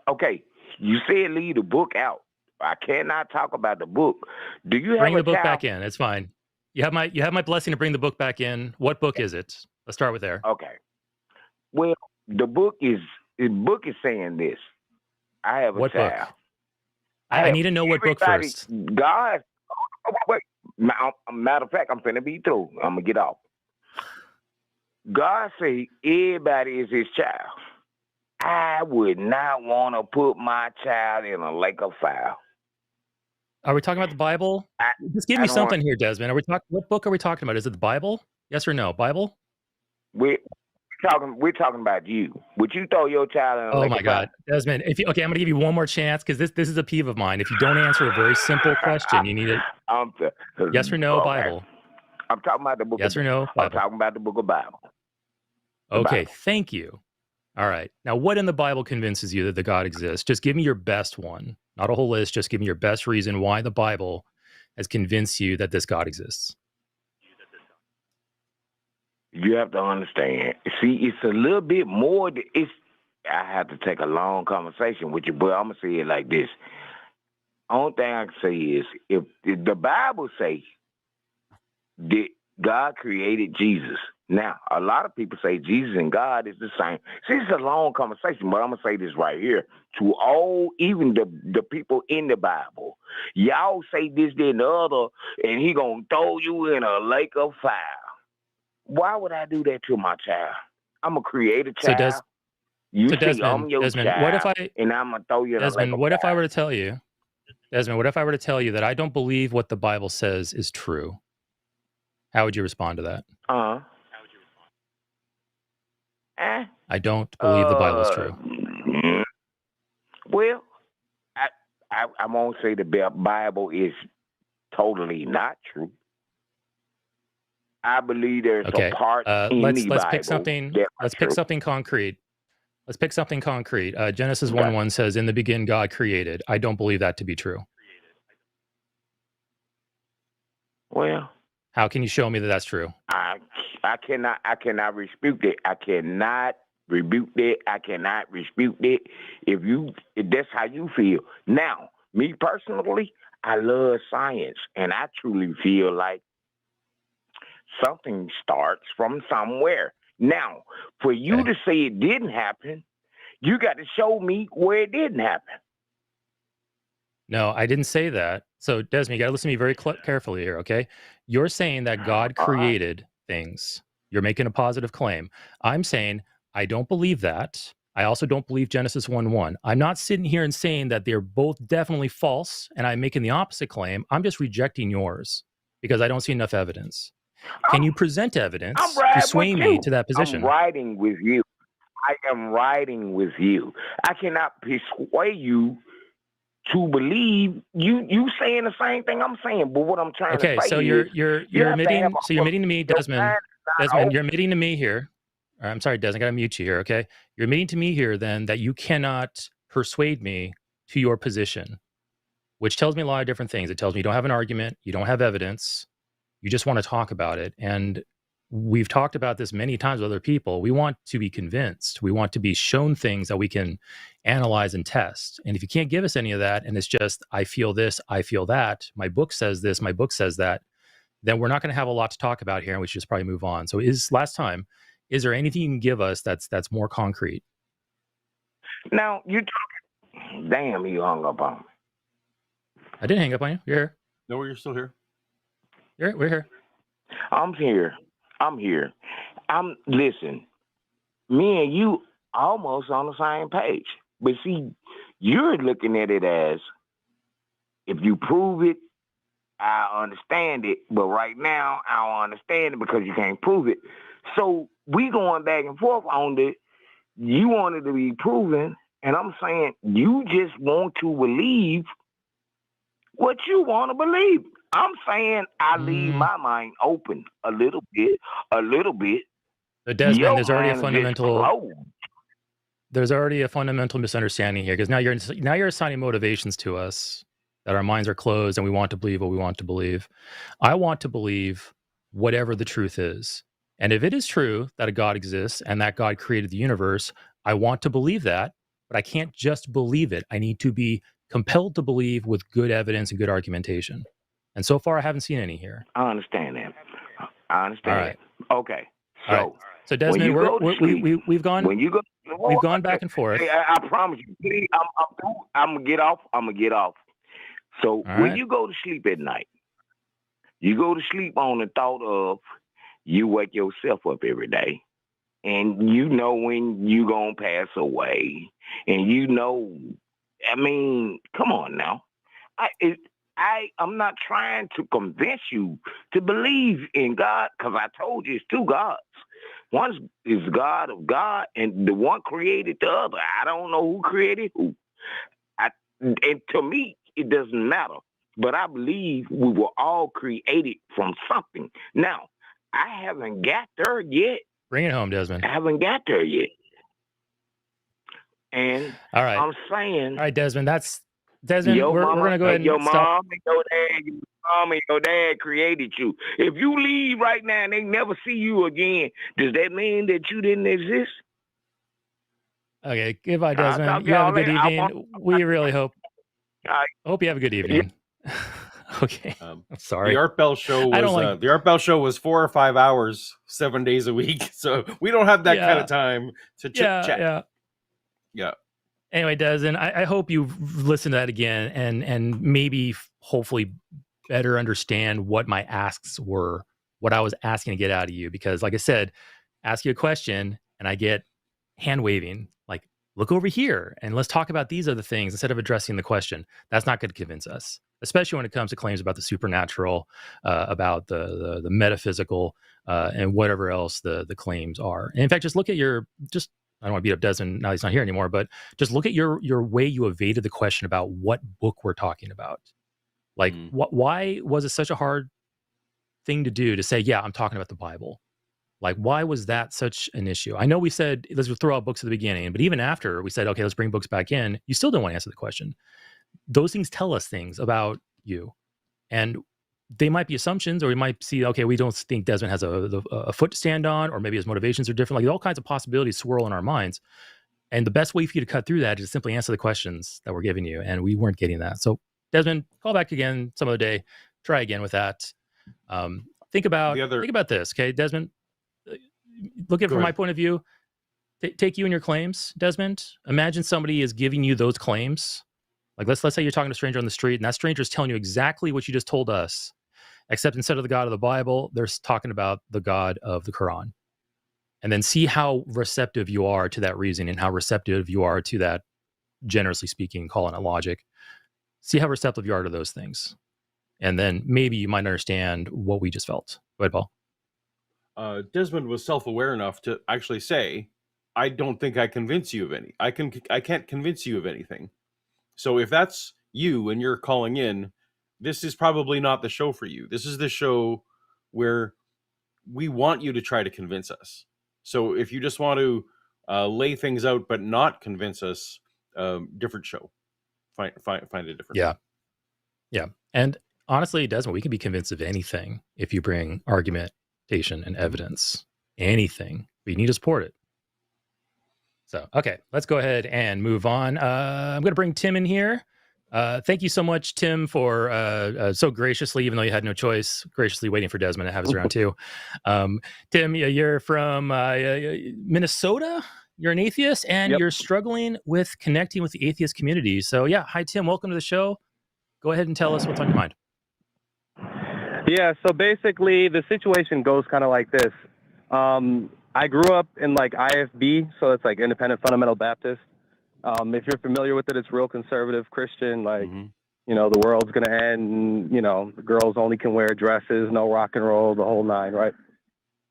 S3: Okay. You said leave the book out. I cannot talk about the book. Do you
S1: bring the book back in? It's fine. You have my blessing to bring the book back in. What book is it? Let's start with there.
S3: Okay. Well, the book is saying this. I have a child.
S1: Book? I need to know what book first.
S3: God. Wait. Matter of fact, I'm finna be through. I'm gonna get off. God say everybody is his child. I would not want to put my child in a lake of fire.
S1: Are we talking about the Bible? Just give me something here, Desmond. What book are we talking about? Is it the Bible? Yes or no? Bible?
S3: We're talking about you. Would you throw your child in a lake of fire? Oh my God,
S1: Desmond! I'm gonna give you one more chance because this is a peeve of mine. If you don't answer a very simple question, you need it. Yes or no, Bible?
S3: I'm talking about the book.
S1: Yes or no, Bible?
S3: I'm talking about the book of Bible.
S1: Okay, thank you. All right. Now, what in the Bible convinces you that the God exists? Just give me your best one. Not a whole list. Just give me your best reason why the Bible has convinced you that this God exists.
S3: You have to understand. See, it's a little bit more. I have to take a long conversation with you, but I'm going to say it like this. Only thing I can say is if the Bible says that God created Jesus. Now, a lot of people say Jesus and God is the same. See, it's a long conversation, but I'm going to say this right here. To all, even the people in the Bible, y'all say this, that, and the other, and he going to throw you in a lake of fire. Why would I do that to my child? I'm a creative child. I'm your
S1: Desmond,
S3: child, and I'm going to throw you in a lake of fire.
S1: What if I were to tell you, Desmond, what if I were to tell you that I don't believe what the Bible says is true? How would you respond to that? I don't believe the Bible is true.
S3: Well, I won't say the Bible is totally not true. I believe there's a part in the Bible.
S1: Let's pick something. Let's pick something concrete. Let's pick something concrete. Genesis 1:1 says, "In the beginning, God created." I don't believe that to be true.
S3: Well,
S1: how can you show me that that's true?
S3: I cannot dispute it. I cannot rebuke that. I cannot dispute that. If that's how you feel. Now, me personally, I love science, and I truly feel like something starts from somewhere. Now, for you to say it didn't happen, you got to show me where it didn't happen.
S1: No, I didn't say that. So, Desmond, you got to listen to me very carefully here, okay? You're saying that God created things. You're making a positive claim. I'm saying I don't believe that. I also don't believe Genesis 1:1. I'm not sitting here and saying that they're both definitely false, and I'm making the opposite claim. I'm just rejecting yours because I don't see enough evidence. Can you present evidence to sway me to that position?
S3: I'm riding with you. I am riding with you. I cannot persuade you to believe you saying the same thing I'm saying, but what I'm trying to say
S1: so
S3: is
S1: you're admitting to me, Desmond. Desmond, you're admitting to me here. I'm sorry, Desmond, I got to mute you here, okay? You're admitting to me here then that you cannot persuade me to your position. which tells me a lot of different things. It tells me you don't have an argument, you don't have evidence, you just want to talk about it. And we've talked about this many times with other people. We want to be convinced. We want to be shown things that we can analyze and test. And if you can't give us any of that, and it's just, I feel this, I feel that, my book says this, my book says that, then we're not going to have a lot to talk about here, and we should just probably move on. So is there anything you can give us that's more concrete?
S3: Now, damn, you hung up on me.
S1: I didn't hang up on you. You're here.
S2: No, you're still here.
S1: We're here.
S3: I'm here. Listen, me and you almost on the same page. But see, you're looking at it as, if you prove it, I understand it. But right now, I don't understand it because you can't prove it. So we going back and forth on it. You wanted to be proven, and I'm saying you just want to believe what you want to believe. I'm saying I leave my mind open a little bit.
S1: But Desmond, there's already a fundamental misunderstanding here, because now you're assigning motivations to us, that our minds are closed and we want to believe what we want to believe. I want to believe whatever the truth is. And if it is true that a God exists and that God created the universe, I want to believe that, but I can't just believe it. I need to be compelled to believe with good evidence and good argumentation. And so far, I haven't seen any here.
S3: I understand that. All right. Okay.
S1: So Desmond, we've gone back and forth.
S3: Hey, I promise you. Please, I'm gonna get off. So when you go to sleep at night, you go to sleep on the thought of, you wake yourself up every day, and you know when you gonna pass away, and you know, I mean, come on now. I'm not trying to convince you to believe in God, because I told you it's two gods. One is God of God, and the one created the other. I don't know who created who. And to me, it doesn't matter. But I believe we were all created from something. Now, I haven't got there yet.
S1: Bring it home, Desmond.
S3: I haven't got there yet. And
S1: all right.
S3: I'm saying...
S1: All right, Desmond, we're going to go ahead and
S3: your
S1: stop.
S3: Mom and your dad created you. If you leave right now and they never see you again, does that mean that you didn't exist?
S1: Okay, goodbye, Desmond. You have a good evening. We really hope you have a good evening. Okay, I'm sorry.
S2: The Art Bell show was the Art Bell show was 4 or 5 hours, 7 days a week. So we don't have that kind of time to chit chat. Yeah.
S1: Anyway, Desmond, I hope you've listened to that again and maybe hopefully better understand what my asks were, what I was asking to get out of you. Because like I said, ask you a question and I get hand waving, like, look over here and let's talk about these other things instead of addressing the question. That's not going to convince us, especially when it comes to claims about the supernatural, about the metaphysical, and whatever else the claims are. And in fact, just look at I don't want to beat up Desmond now he's not here anymore, but just look at your way you evaded the question about what book we're talking about. Like, why was it such a hard thing to do to say, yeah, I'm talking about the Bible? Like, why was that such an issue? I know we said, let's throw out books at the beginning, but even after we said, okay, let's bring books back in, you still don't want to answer the question. Those things tell us things about you. And they might be assumptions, or we might see, okay, we don't think Desmond has a foot to stand on, or maybe his motivations are different. Like, all kinds of possibilities swirl in our minds. And the best way for you to cut through that is to simply answer the questions that we're giving you. And we weren't getting that. So Desmond, call back again some other day. Try again with that. Think about this, okay, Desmond? Look at it from my point of view. Take you and your claims, Desmond. Imagine somebody is giving you those claims. Like, let's say you're talking to a stranger on the street, and that stranger is telling you exactly what you just told us, except instead of the God of the Bible, they're talking about the God of the Quran. And then see how receptive you are to that reasoning, and how receptive you are to that, generously speaking, calling it logic. See how receptive you are to those things. And then maybe you might understand what we just felt. Go ahead, Paul.
S2: Desmond was self-aware enough to actually say, I don't think I convince you of any. I can't convince you of anything. So if that's you and you're calling in, this is probably not the show for you. This is the show where we want you to try to convince us. So if you just want to lay things out but not convince us, different show. Find a different.
S1: Yeah. Yeah. And honestly, Desmond, we can be convinced of anything if you bring argumentation and evidence. Anything. But you need to support it. So, okay, let's go ahead and move on. I'm going to bring Tim in here. Thank you so much, Tim, for so graciously, even though you had no choice, graciously waiting for Desmond to have us around too. Tim, you're from Minnesota. You're an atheist, and you're struggling with connecting with the atheist community. So, yeah, hi, Tim. Welcome to the show. Go ahead and tell us what's on your mind.
S6: Yeah, so basically the situation goes kind of like this. I grew up in like IFB, so it's like Independent Fundamental Baptist. If you're familiar with it, it's real conservative Christian, like, you know, the world's going to end, you know, the girls only can wear dresses, no rock and roll, the whole nine, right?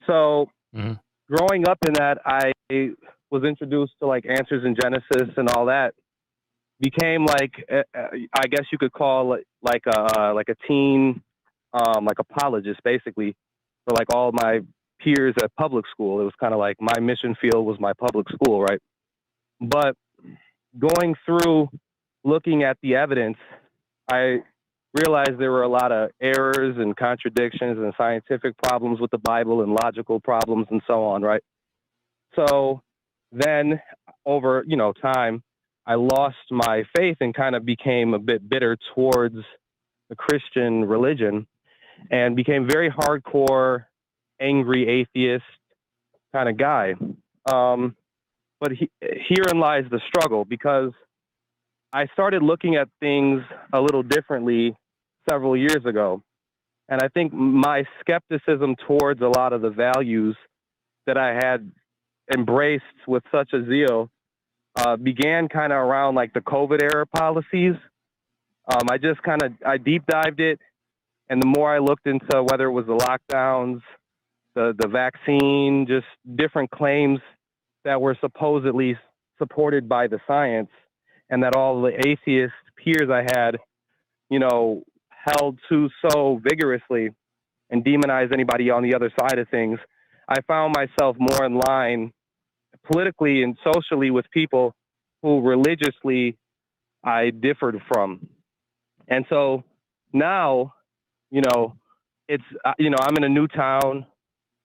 S6: So growing up in that, I was introduced to like Answers in Genesis and all that. Became like, I guess you could call it like a teen, like apologist, basically, for like all my peers at public school. It was kind of like my mission field was my public school, right? But going through looking at the evidence, I realized there were a lot of errors and contradictions and scientific problems with the Bible and logical problems and so on, right? So then over, you know, time, I lost my faith and kind of became a bit bitter towards the Christian religion and became very hardcore, angry atheist kind of guy. But herein lies the struggle, because I started looking at things a little differently several years ago. And I think my skepticism towards a lot of the values that I had embraced with such a zeal began kind of around like the COVID era policies. I deep dived it. And the more I looked into whether it was the lockdowns, the vaccine, just different claims that were supposedly supported by the science, and that all the atheist peers I had, you know, held to so vigorously and demonized anybody on the other side of things, I found myself more in line politically and socially with people who religiously I differed from. And so now, you know, it's, you know, I'm in a new town.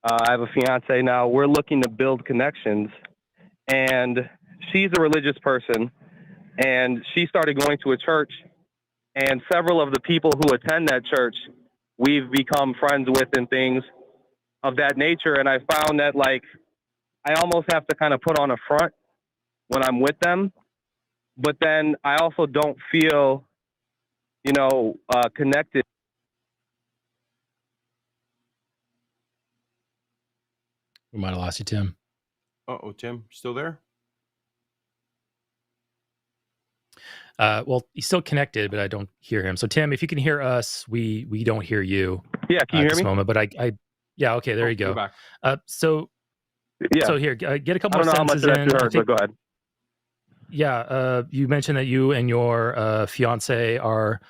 S6: I have a fiance now. We're looking to build connections. And she's a religious person. And she started going to a church. And several of the people who attend that church, we've become friends with and things of that nature. And I found that, like, I almost have to kind of put on a front when I'm with them. But then I also don't feel, you know, connected.
S1: We might have lost you, Tim.
S2: Uh-oh, Tim, still there?
S1: Well, he's still connected, but I don't hear him. So, Tim, if you can hear us, we don't hear you.
S6: Yeah, can you hear
S1: this
S6: me?
S1: moment, but yeah, okay, there you go.
S2: Back.
S1: So here, get a couple
S6: more
S1: sentences
S6: in. I don't know how much
S1: in.
S6: but go ahead.
S1: Yeah, you mentioned that you and your fiance are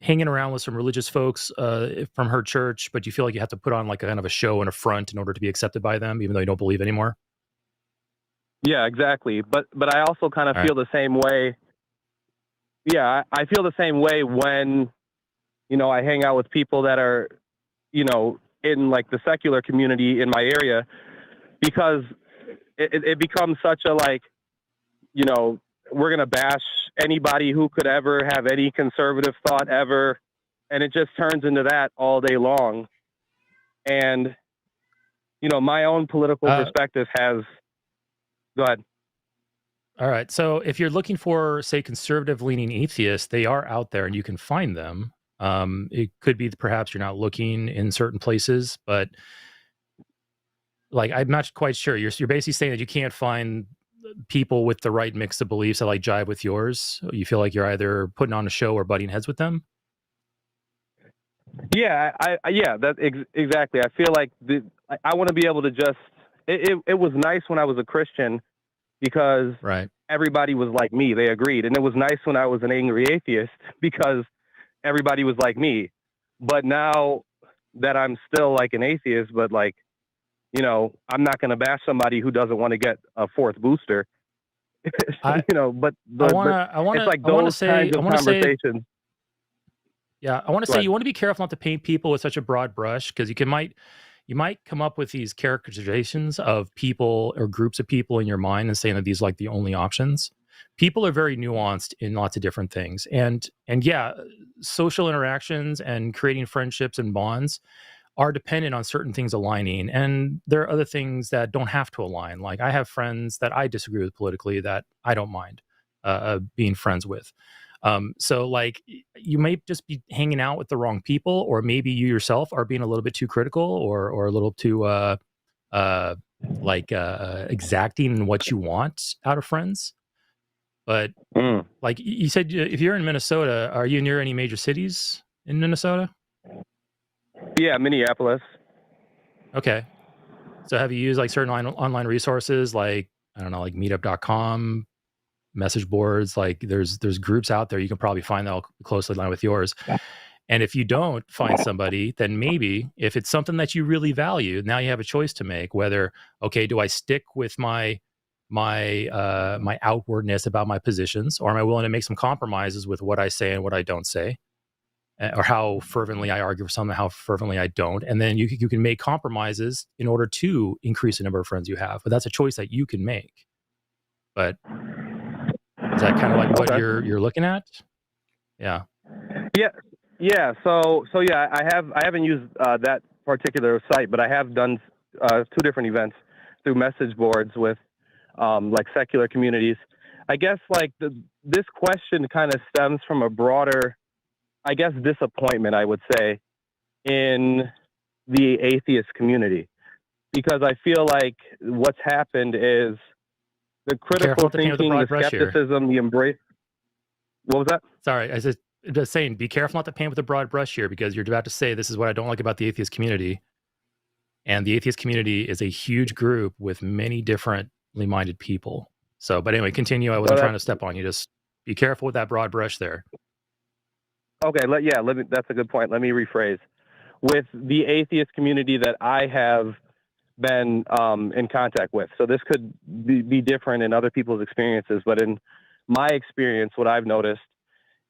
S1: hanging around with some religious folks from her church, but you feel like you have to put on like a kind of a show and a front in order to be accepted by them, even though you don't believe anymore.
S6: Yeah, exactly. But I also kind of feel the same way. Yeah, I feel the same way when, you know, I hang out with people that are, you know, in like the secular community in my area, because it becomes such a, like, you know, we're going to bash anybody who could ever have any conservative thought ever. And it just turns into that all day long. And, you know, my own political perspective has, go ahead.
S1: All right. So if you're looking for, say, conservative leaning atheists, they are out there and you can find them. It could be that perhaps you're not looking in certain places, but like, I'm not quite sure. You're basically saying that you can't find people with the right mix of beliefs that like jive with yours. You feel like you're either putting on a show or butting heads with them.
S6: Yeah, exactly. I feel like I want to be able to just. It was nice when I was a Christian because everybody was like me. They agreed, and it was nice when I was an angry atheist because everybody was like me. But now that I'm still like an atheist, but like, you know, I'm not going to bash somebody who doesn't want to get a fourth booster. but it's like those kinds of conversations.
S1: Yeah, I want to say you want to be careful not to paint people with such a broad brush, because you might come up with these characterizations of people or groups of people in your mind and saying that these are like the only options. People are very nuanced in lots of different things, and yeah, social interactions and creating friendships and bonds are dependent on certain things aligning, and there are other things that don't have to align. Like, I have friends that I disagree with politically that I don't mind being friends with. So like, you may just be hanging out with the wrong people, or maybe you yourself are being a little bit too critical or a little too exacting in what you want out of friends. But like you said, if you're in Minnesota, are you near any major cities in Minnesota?
S6: Yeah, Minneapolis.
S1: Okay. So have you used like certain online resources, like, I don't know, like meetup.com, message boards? Like there's groups out there you can probably find that will closely align with yours. And if you don't find somebody, then maybe if it's something that you really value, now you have a choice to make, whether, okay, do I stick with my outwardness about my positions, or am I willing to make some compromises with what I say and what I don't say, or how fervently I argue for something, how fervently I don't. And then you can make compromises in order to increase the number of friends you have. But that's a choice that you can make. But is that kind of like what you're looking at? Yeah.
S6: Yeah. So yeah, I haven't used that particular site, but I have done 2 different events through message boards with like secular communities. I guess like this question kind of stems from a broader, I guess, disappointment, I would say, in the atheist community, because I feel like what's happened is the critical thinking, the skepticism, the embrace. What was that?
S1: Sorry, I was just saying, be careful not to paint with a broad brush here, because you're about to say this is what I don't like about the atheist community. And the atheist community is a huge group with many differently minded people. So, but anyway, continue. I wasn't trying to step on you. Just be careful with that broad brush there.
S6: Okay, that's a good point. Let me rephrase. With the atheist community that I have been in contact with, so this could be different in other people's experiences, but in my experience, what I've noticed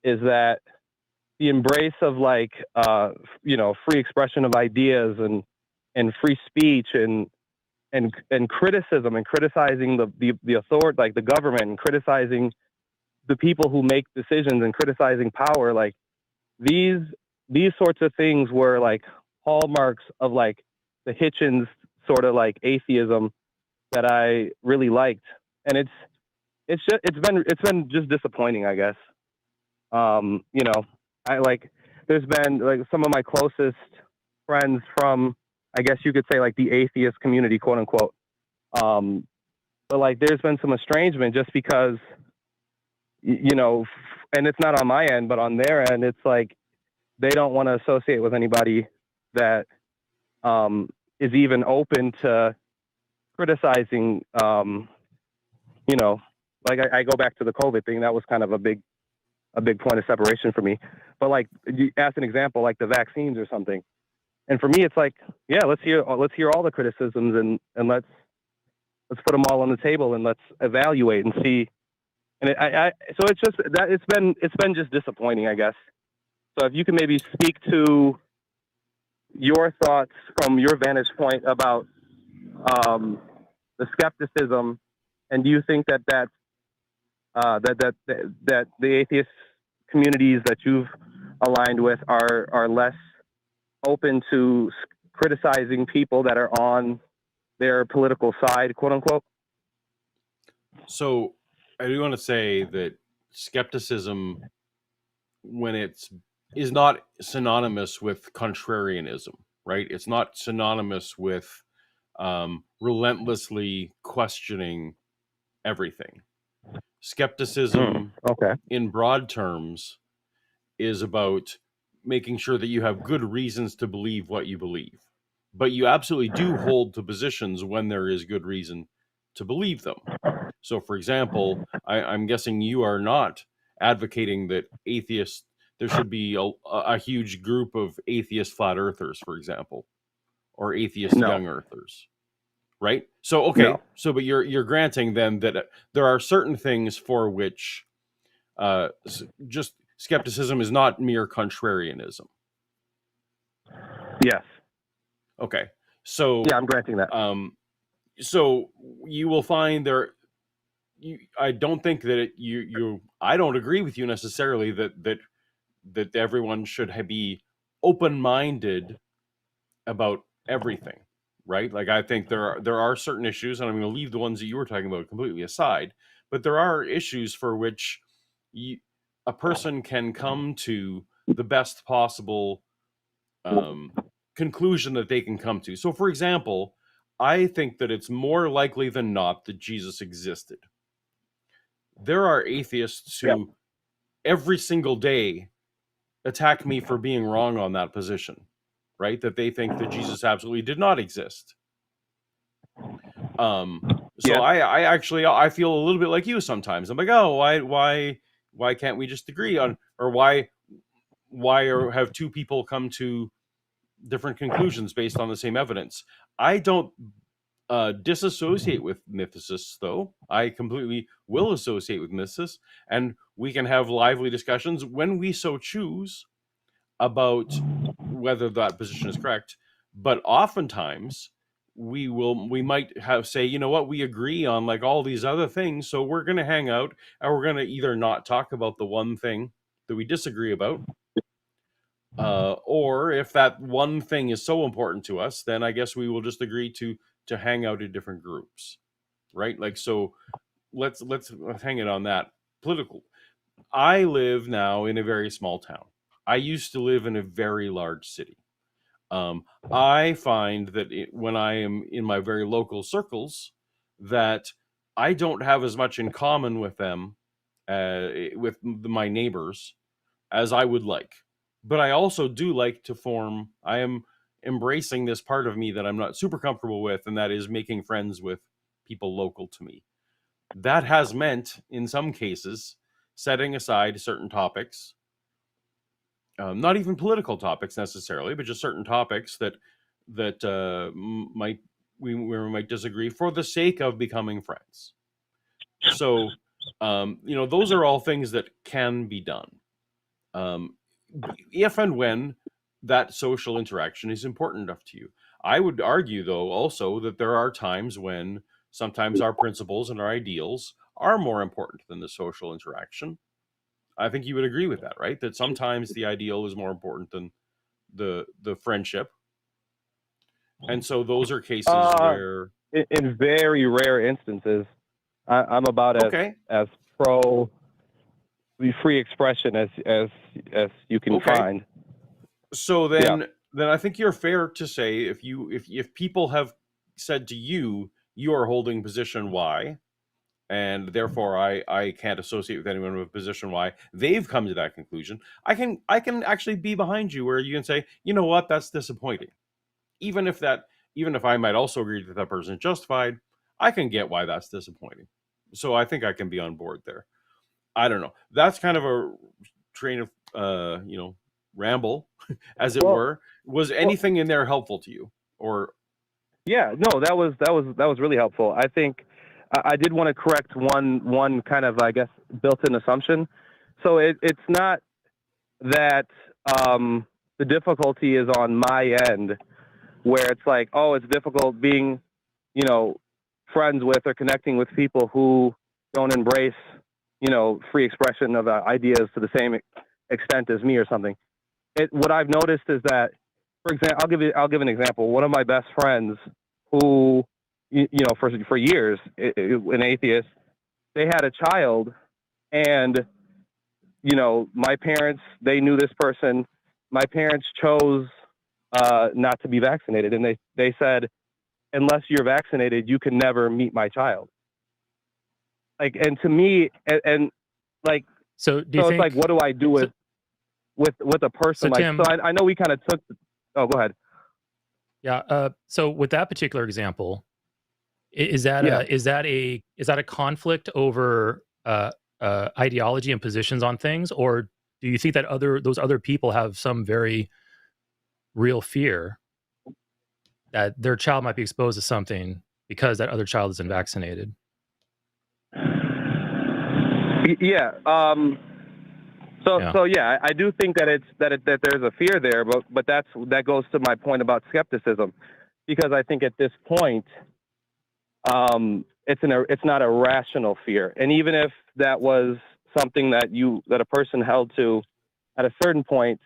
S6: is that the embrace of like, free expression of ideas and free speech and criticism and criticizing the authority, like the government, and criticizing the people who make decisions and criticizing power, like, these sorts of things were like hallmarks of like the Hitchens sort of like atheism that I really liked, and it's been just disappointing, I guess. I like, there's been like some of my closest friends from, I guess you could say, like the atheist community, quote unquote. But like there's been some estrangement just because, and it's not on my end, but on their end, it's like they don't want to associate with anybody that is even open to criticizing, like I go back to the COVID thing. That was kind of a big point of separation for me. But like, as an example, like the vaccines or something. And for me, it's like, yeah, let's hear all the criticisms and let's put them all on the table and let's evaluate and see. And so it's just that it's been just disappointing, I guess. So if you can maybe speak to your thoughts from your vantage point about the skepticism, and do you think that the atheist communities that you've aligned with are less open to criticizing people that are on their political side, quote unquote?
S2: So I do want to say that skepticism, when is not synonymous with contrarianism, right? It's not synonymous with relentlessly questioning everything. Skepticism, in broad terms, is about making sure that you have good reasons to believe what you believe. But you absolutely do hold to positions when there is good reason to believe them. So, for example, I'm guessing you are not advocating that there should be a huge group of atheist flat earthers, for example, or atheist young earthers, right? So but you're granting then that there are certain things for which just skepticism is not mere contrarianism.
S6: Yes.
S2: Okay. So
S6: yeah, I'm granting that.
S2: So you will find I don't think that I don't agree with you necessarily that everyone should be open-minded about everything, right? Like, I think there are certain issues, and I'm going to leave the ones that you were talking about completely aside, but there are issues for which a person can come to the best possible conclusion that they can come to. So, for example, I think that it's more likely than not that Jesus existed. There are atheists who every single day attack me for being wrong on that position, right? That they think that Jesus absolutely did not exist. I actually feel a little bit like you sometimes. I'm like, oh, why can't we just agree on, or why have two people come to different conclusions based on the same evidence? I don't disassociate with mythicists, though. I completely will associate with mythicists, and we can have lively discussions when we so choose about whether that position is correct. But oftentimes we might say, you know what, we agree on like all these other things, so we're going to hang out and we're going to either not talk about the one thing that we disagree about, or if that one thing is so important to us, then I guess we will just agree to hang out in different groups, right? Like, so let's hang it on that. Political. I live now in a very small town. I used to live in a very large city. I find that when I am in my very local circles, that I don't have as much in common with them, with my neighbors, as I would like. But I also do like to I am embracing this part of me that I'm not super comfortable with, and that is making friends with people local to me. That has meant, in some cases, setting aside certain topics, not even political topics necessarily, but just certain topics that we might disagree for the sake of becoming friends. So, those are all things that can be done. If and when that social interaction is important enough to you. I would argue, though, also that there are times when sometimes our principles and our ideals are more important than the social interaction. I think you would agree with that, right? That sometimes the ideal is more important than the friendship. And so those are cases where...
S6: In very rare instances, I'm about as pro the free expression as you can find.
S2: So then I think you're fair to say if people have said to you, you are holding position Y, and therefore I can't associate with anyone with position Y, they've come to that conclusion. I can actually be behind you where you can say, you know what, that's disappointing. Even if I might also agree that person is justified, I can get why that's disappointing. So I think I can be on board there. I don't know. That's kind of a train of ramble, as it were. Was anything in there helpful to you? Or
S6: no, that was really helpful. I think I did want to correct one kind of, I guess, built-in assumption. So it's not that the difficulty is on my end, where it's like, oh, it's difficult being, friends with or connecting with people who don't embrace, free expression of ideas to the same extent as me or something. What I've noticed is that, for example, I'll give an example. One of my best friends, who, for years, an atheist, they had a child, and my parents, they knew this person. My parents chose not to be vaccinated, and they said, unless you're vaccinated, you can never meet my child. Like, and to me, and like,
S1: so it's
S6: like, what do I do with a person like?
S1: Tim,
S6: so I know we kind of took. Oh, go ahead.
S1: Yeah. So with that particular example, is that a conflict over ideology and positions on things, or do you think that those other people have some very real fear that their child might be exposed to something because that other child is unvaccinated.
S6: Yeah. So yeah, I do think that that there's a fear there, but that goes to my point about skepticism, because I think at this point, it's not a rational fear, and even if that was something that a person held to at a certain point,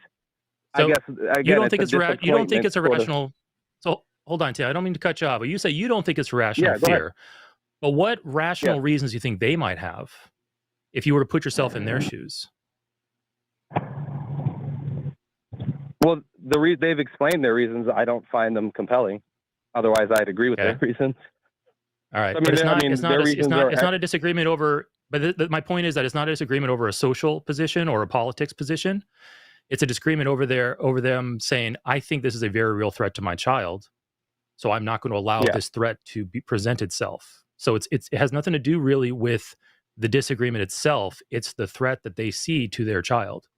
S6: so I guess
S1: you don't think it's you don't think it's a rational. So hold on, Tim. I don't mean to cut you off, but you say you don't think it's a rational fear. But what rational reasons do you think they might have if you were to put yourself in their shoes?
S6: Well, they've explained their reasons. I don't find them compelling. Otherwise, I'd agree with their reasons.
S1: All right, but it's not a disagreement over. But my point is that it's not a disagreement over a social position or a politics position. It's a disagreement over them saying, I think this is a very real threat to my child, so I'm not going to allow this threat to present itself. So it has nothing to do really with the disagreement itself. It's the threat that they see to their child,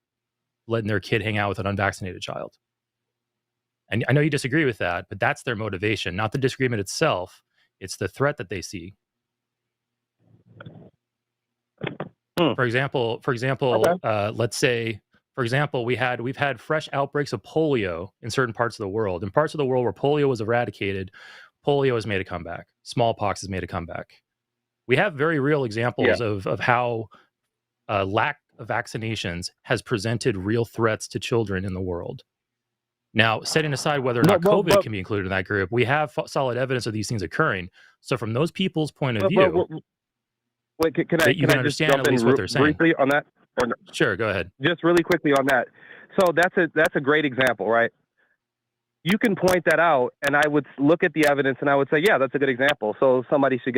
S1: letting their kid hang out with an unvaccinated child. And I know you disagree with that, but that's their motivation, not the disagreement itself. It's the threat that they see. For example, let's say, for example, we've had fresh outbreaks of polio in certain parts of the world. In parts of the world where polio was eradicated, polio has made a comeback. Smallpox has made a comeback. We have very real examples of how lack of vaccinations has presented real threats to children in the world. Now, setting aside whether or not COVID can be included in that group, we have solid evidence of these things occurring. So from those people's point of view,
S6: can I
S1: understand
S6: jump
S1: at least
S6: in
S1: what they're saying.
S6: Briefly on that?
S1: Sure, go ahead.
S6: Just really quickly on that. So that's a great example, right? You can point that out, and I would look at the evidence, and I would say, yeah, that's a good example. So somebody should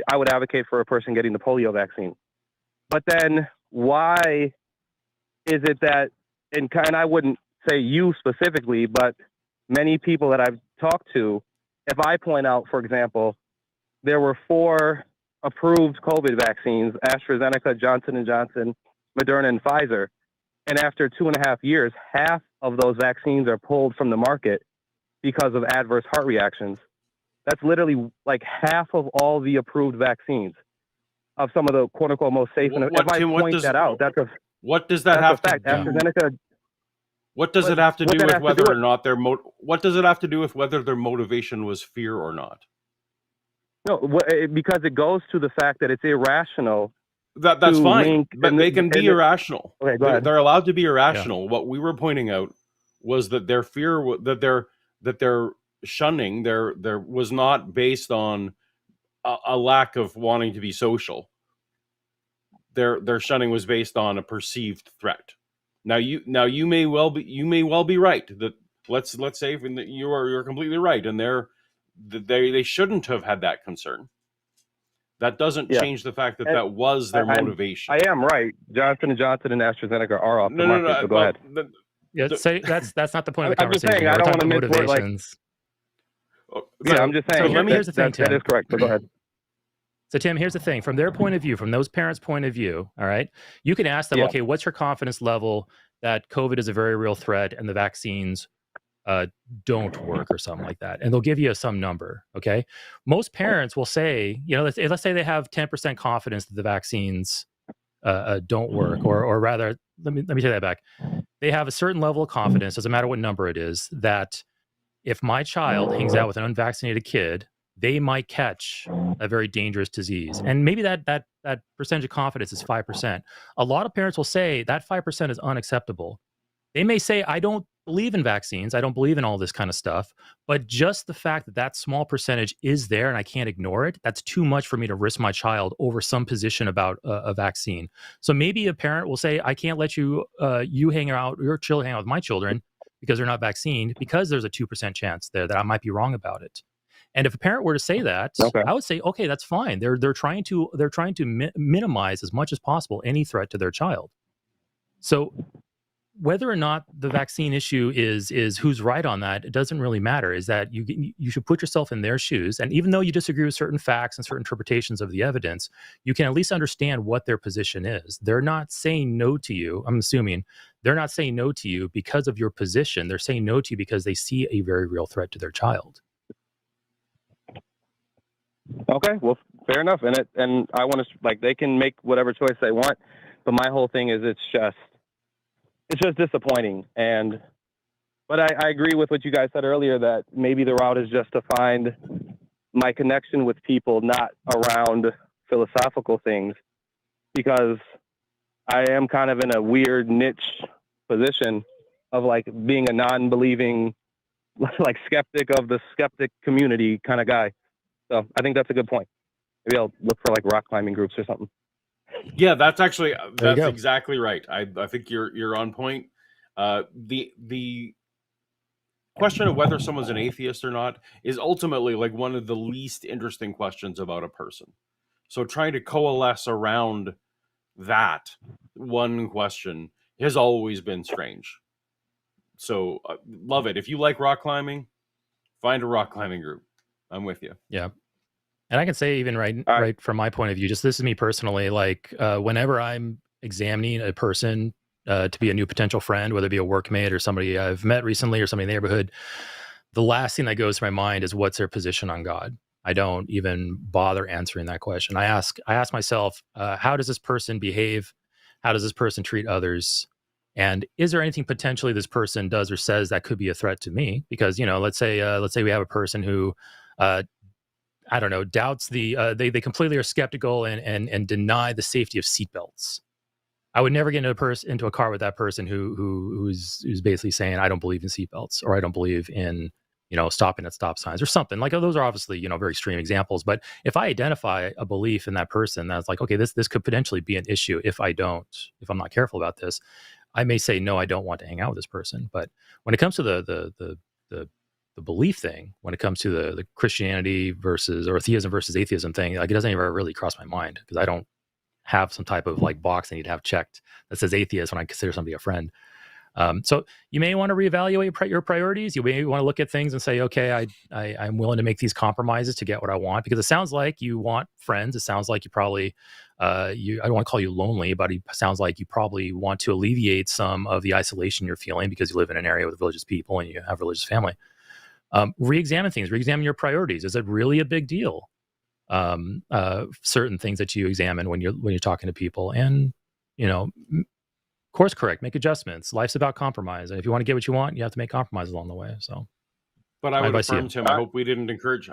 S6: I would advocate for a person getting the polio vaccine. But then why is it that, and I wouldn't say you specifically, but many people that I've talked to, if I point out, for example, there were 4 approved COVID vaccines, AstraZeneca, Johnson & Johnson, Moderna, and Pfizer, and after 2.5 years, half of those vaccines are pulled from the market because of adverse heart reactions. That's literally like half of all the approved vaccines of some of the quote-unquote most safe. And if I point that out,
S2: what does that have to do?
S6: AstraZeneca.
S2: What does it have to do with whether or not what does it have to do with whether their motivation was fear or not?
S6: No, because it goes to the fact that it's irrational.
S2: That's fine, but they can be irrational.
S6: Okay, go ahead.
S2: They're allowed to be irrational. Yeah. What we were pointing out was that their fear, that their shunning, there was not based on a lack of wanting to be social. Their shunning was based on a perceived threat. Now you may well be right that let's say that you're completely right, and they shouldn't have had that concern. That doesn't change the fact that was their motivation.
S6: I am right. Johnson & Johnson and AstraZeneca are off the market. So go ahead.
S1: That's not the point of the conversation.
S6: I'm just saying, I don't want to motivations. I'm just saying.
S1: So here's the thing, Tim.
S6: That is correct. So go ahead.
S1: So Tim, here's the thing. From their point of view, from those parents' point of view, all right, you can ask them, okay, what's your confidence level that COVID is a very real threat and the vaccines don't work or something like that, and they'll give you some number. Okay, most parents will say, let's say they have 10% confidence that the vaccines don't work, or rather, let me take that back. They have a certain level of confidence, doesn't matter what number it is, that if my child hangs out with an unvaccinated kid, they might catch a very dangerous disease. And maybe that percentage of confidence is 5%. A lot of parents will say that 5% is unacceptable. They may say, I don't believe in vaccines. I don't believe in all this kind of stuff. But just the fact that small percentage is there and I can't ignore it, that's too much for me to risk my child over some position about a vaccine. So maybe a parent will say, I can't let your children hang out with my children because they're not vaccinated, because there's a 2% chance there that I might be wrong about it. And if a parent were to say that, I would say, okay, that's fine. They're trying to minimize as much as possible any threat to their child. So whether or not the vaccine issue is who's right on that, it doesn't really matter. Is that you should put yourself in their shoes, and even though you disagree with certain facts and certain interpretations of the evidence, you can at least understand what their position is. They're not saying no to you. I'm assuming they're not saying no to you because of your position. They're saying no to you because they see a very real threat to their child.
S6: Okay, well, fair enough. And I want to, like, they can make whatever choice they want, but my whole thing is it's just disappointing. But I agree with what you guys said earlier, that maybe the route is just to find my connection with people, not around philosophical things, because I am kind of in a weird niche position of like being a non-believing, like skeptic of the skeptic community kind of guy. So I think that's a good point. Maybe I'll look for like rock climbing groups or something.
S2: Yeah, that's exactly right. I think you're on point. The question of whether someone's an atheist or not is ultimately like one of the least interesting questions about a person. So trying to coalesce around that one question has always been strange. So love it. If you like rock climbing, find a rock climbing group. I'm with you.
S1: Yeah. And I can say even right from my point of view, just this is me personally, like whenever I'm examining a person to be a new potential friend, whether it be a workmate or somebody I've met recently or somebody in the neighborhood, the last thing that goes through my mind is what's their position on God. I don't even bother answering that question. I ask myself, how does this person behave? How does this person treat others? And is there anything potentially this person does or says that could be a threat to me? Because, you know, let's say we have a person who, I don't know, doubts they completely are skeptical and deny the safety of seatbelts. I would never get into a car with that person who's basically saying, I don't believe in seatbelts, or I don't believe in, you know, stopping at stop signs or something. Like, those are obviously, you know, very extreme examples. But if I identify a belief in that person that's like, okay, this could potentially be an issue if I'm not careful about this, I may say, no, I don't want to hang out with this person. But when it comes to the belief thing, when it comes to the Christianity versus, or theism versus atheism thing, like, it doesn't ever really cross my mind, because I don't have some type of like box I need to have checked that says atheist when I consider somebody a friend. So you may want to reevaluate your priorities. You may want to look at things and say, okay, I'm willing to make these compromises to get what I want, because it sounds like you want friends. It sounds like you probably, I don't want to call you lonely, but it sounds like you probably want to alleviate some of the isolation you're feeling because you live in an area with religious people and you have a religious family. Re-examine things, re-examine your priorities. Is it really a big deal? Certain things that you examine when you're talking to people, and, you know, course correct, make adjustments. Life's about compromise, and if you want to get what you want, you have to make compromises along the way. So,
S2: but I would affirm, Tim, I hope we didn't encourage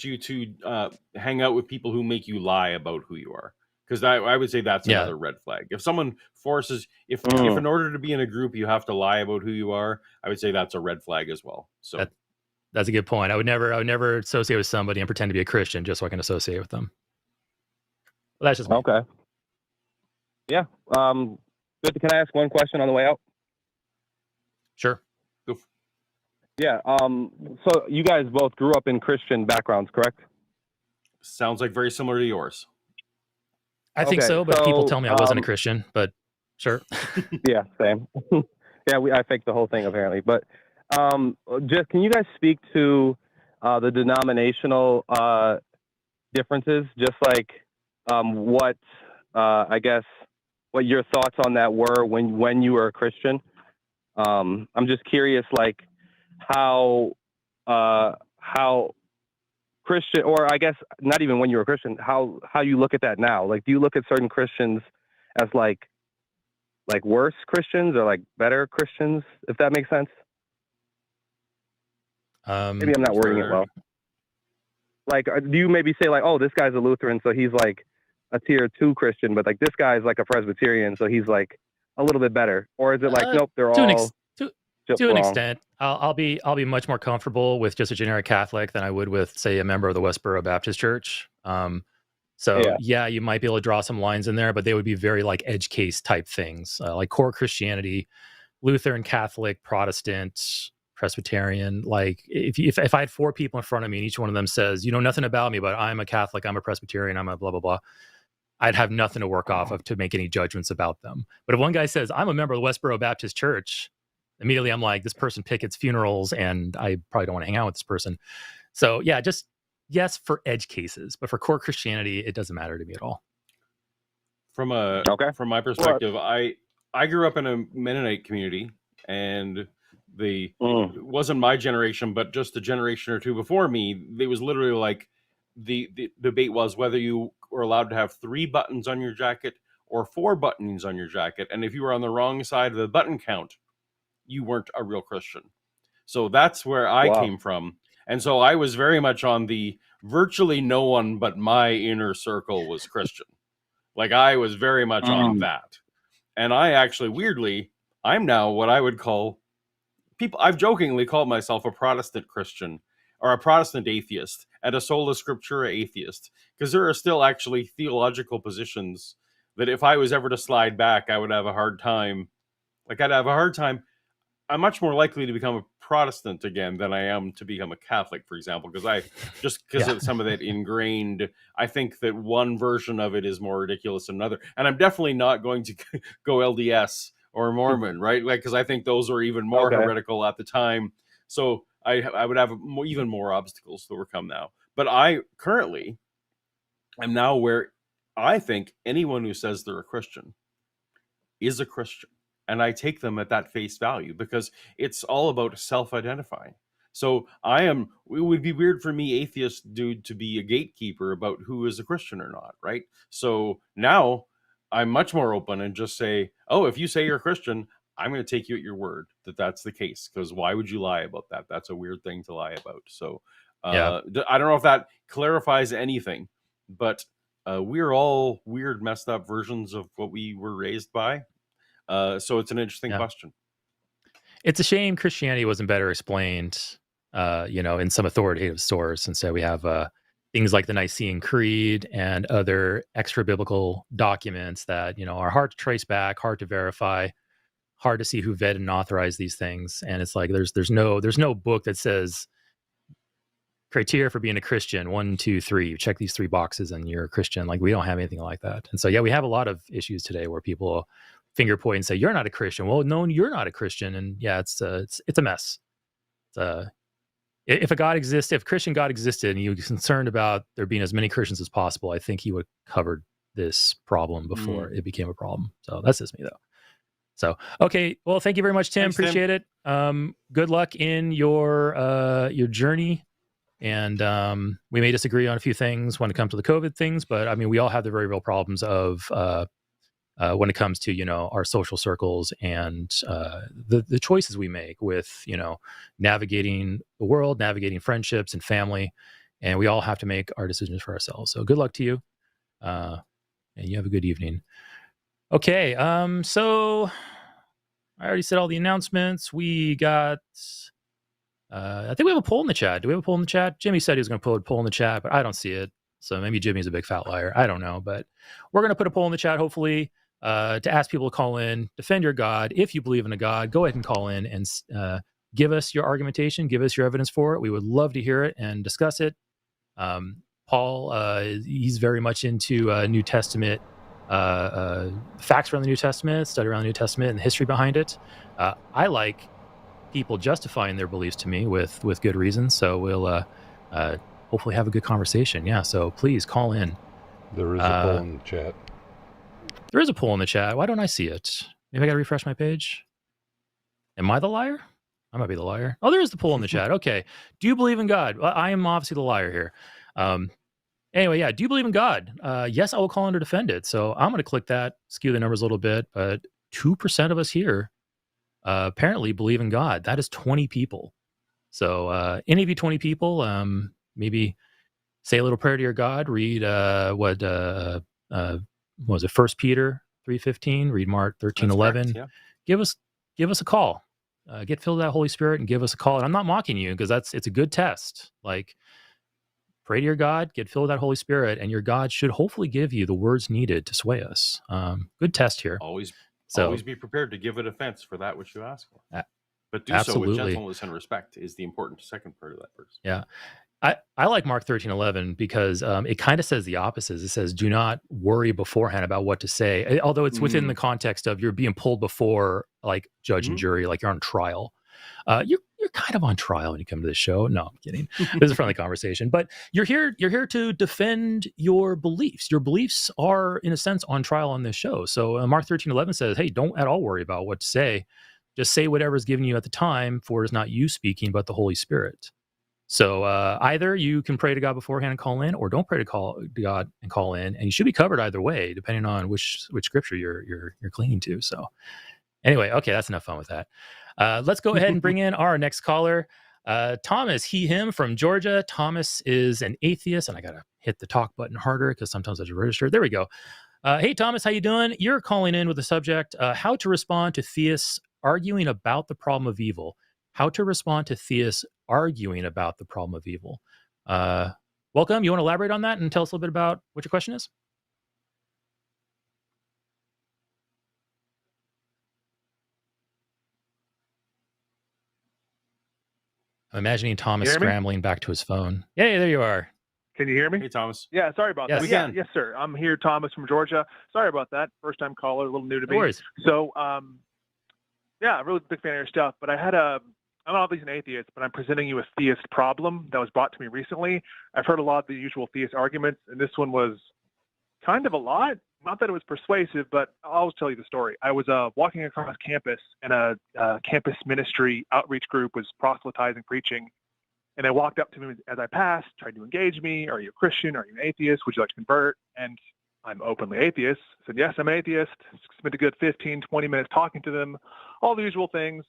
S2: you to hang out with people who make you lie about who you are, because I would say that's another red flag. If someone forces, if in order to be in a group you have to lie about who you are, I would say that's a red flag as well. So
S1: that's a good point. I would never associate with somebody and pretend to be a Christian just so I can associate with them. Well, that's just me.
S6: Okay. Yeah. Can I ask one question on the way out?
S1: Sure.
S6: Yeah. So you guys both grew up in Christian backgrounds, correct?
S2: Sounds like very similar to yours.
S1: I think so, but people tell me I wasn't a Christian, but sure.
S6: Yeah, same. Yeah, I faked the whole thing apparently. But just, can you guys speak to the denominational differences? Just like what I guess what your thoughts on that were when you were a Christian. I'm just curious, like how Christian, or I guess not even when you were a Christian, how you look at that now. Like, do you look at certain Christians as like worse Christians or like better Christians, if that makes sense? Maybe I'm not wording it well. Like, do you maybe say like, oh, this guy's a Lutheran, so he's like a tier 2 Christian, but like this guy's like a Presbyterian, so he's like a little bit better? Or is it like, nope, they're all
S1: to an extent? I'll be much more comfortable with just a generic Catholic than I would with, say, a member of the Westboro Baptist Church. Yeah, you might be able to draw some lines in there, but they would be very like edge case type things, like core Christianity, Lutheran, Catholic, Protestant, Presbyterian. Like if I had 4 people in front of me and each one of them says, you know nothing about me, but I'm a Catholic, I'm a Presbyterian, I'm a blah, blah, blah, I'd have nothing to work off of to make any judgments about them. But if one guy says, I'm a member of the Westboro Baptist Church, immediately I'm like, this person pickets funerals and I probably don't want to hang out with this person. So yeah, just yes for edge cases, but for core Christianity, it doesn't matter to me at all.
S2: From my perspective, I grew up in a Mennonite community, and it wasn't my generation, but just a generation or two before me, it was literally like the debate was whether you were allowed to have 3 buttons on your jacket or 4 buttons on your jacket. And if you were on the wrong side of the button count, you weren't a real Christian. So that's where I came from. And so I was very much on the virtually no one but my inner circle was Christian. Like I was very much on that. And I actually, weirdly, I'm now what I would call I've jokingly called myself a Protestant Christian or a Protestant atheist and a sola scriptura atheist, because there are still actually theological positions that if I was ever to slide back, I would have a hard time. Like I'd have a hard time. I'm much more likely to become a Protestant again than I am to become a Catholic, for example, because of some of that ingrained, I think that one version of it is more ridiculous than another. And I'm definitely not going to go LDS or Mormon, right? Like, because I think those were even more heretical at the time. So I would have even more obstacles to overcome now. But I currently am now where I think anyone who says they're a Christian is a Christian. And I take them at that face value because it's all about self-identifying. So it would be weird for me, atheist dude, to be a gatekeeper about who is a Christian or not, right? So now I'm much more open and just say, oh, if you say you're a Christian, I'm going to take you at your word that that's the case. Because why would you lie about that? That's a weird thing to lie about. So I don't know if that clarifies anything, but we're all weird, messed up versions of what we were raised by. So it's an interesting question.
S1: It's a shame Christianity wasn't better explained, in some authoritative source. And so we have things like the Nicene Creed and other extra biblical documents that, are hard to trace back, hard to verify, hard to see who vetted and authorized these things. And it's like there's no book that says criteria for being a Christian, 1, 2, 3, you check these 3 boxes and you're a Christian. Like we don't have anything like that. And so we have a lot of issues today where people finger point and say you're not a Christian. Well, no, you're not a Christian, and it's a mess. If a God exists, if Christian God existed, and you're concerned about there being as many Christians as possible, I think he would have covered this problem before it became a problem. So that's just me, though. So okay, well, thank you very much, Tim. Thanks, appreciate it. Good luck in your journey. And we may disagree on a few things when it comes to the COVID things, but I mean, we all have the very real problems of when it comes to, our social circles and the choices we make with, navigating the world, navigating friendships and family. And we all have to make our decisions for ourselves. So good luck to you. And you have a good evening. Okay. So I already said all the announcements. We got, I think we have a poll in the chat. Do we have a poll in the chat? Jimmy said he was going to put a poll in the chat, but I don't see it. So maybe Jimmy's a big fat liar. I don't know, but we're going to put a poll in the chat, hopefully, to ask people to call in, defend your God. If you believe in a God, go ahead and call in and give us your argumentation, give us your evidence for it. We would love to hear it and discuss it. Paul, he's very much into New Testament, facts around the New Testament, study around the New Testament and the history behind it. I like people justifying their beliefs to me with good reasons. So we'll hopefully have a good conversation. Yeah, so please call in.
S5: There is a poll in the chat.
S1: There is a poll in the chat. Why don't I see it? Maybe I got to refresh my page. Am I the liar? I might be the liar. Oh, there is the poll in the chat. Okay. Do you believe in God? Well, I am obviously the liar here. Anyway, yeah. Do you believe in God? Yes, I will call in to defend it. So I'm going to click that, skew the numbers a little bit. But 2% of us here apparently believe in God. That is 20 people. So any of you 20 people, maybe say a little prayer to your God. Read what was it? 1 Peter 3:15. Read Mark 13:11. Yeah. Give us a call. Get filled with that Holy Spirit and give us a call. And I'm not mocking you because it's a good test. Like, pray to your God, get filled with that Holy Spirit, and your God should hopefully give you the words needed to sway us. Good test here.
S2: Always be prepared to give a defense for that which you ask for. But do
S1: absolutely.
S2: so with gentleness and respect is the important second part of that verse.
S1: Yeah. I like Mark 13:11 because it kind of says the opposite. It says, do not worry beforehand about what to say. Although it's within the context of you're being pulled before like judge and jury, like you're on trial. You're kind of on trial when you come to this show. No, I'm kidding. This is a friendly conversation, but you're here to defend your beliefs. Your beliefs are in a sense on trial on this show. So Mark 13:11 says, hey, don't at all worry about what to say. Just say whatever is given you at the time, for it is not you speaking, but the Holy Spirit. So either you can pray to God beforehand and call in, or don't pray to God and call in, and you should be covered either way, depending on which scripture you're clinging to. So anyway, okay, that's enough fun with that. Let's go ahead and bring in our next caller, Thomas, him from Georgia. Thomas is an atheist, and I gotta hit the talk button harder because sometimes I have to register. There we go. Hey, Thomas, how you doing? You're calling in with the subject, how to respond to theists arguing about the problem of evil. How to respond to theists arguing about the problem of evil. Welcome. You want to elaborate on that and tell us a little bit about what your question is? I'm imagining Thomas scrambling back to his phone. Yeah, there you are.
S7: Can you hear me?
S2: Hey, Thomas.
S7: Yeah, sorry about
S1: Yes.
S7: that. Yeah, yes, sir. I'm here, Thomas from Georgia. Sorry about that. First time caller, a little new to me.
S1: No worries.
S7: So, yeah, I'm really big fan of your stuff, but I'm obviously an atheist, but I'm presenting you a theist problem that was brought to me recently. I've heard a lot of the usual theist arguments, and this one was kind of a lot. Not that it was persuasive, but I'll tell you the story. I was walking across campus, and a campus ministry outreach group was proselytizing, preaching, and they walked up to me as I passed, tried to engage me. Are you a Christian? Are you an atheist? Would you like to convert? And I'm openly atheist. I said, yes, I'm an atheist. Spent a good 15, 20 minutes talking to them, all the usual things.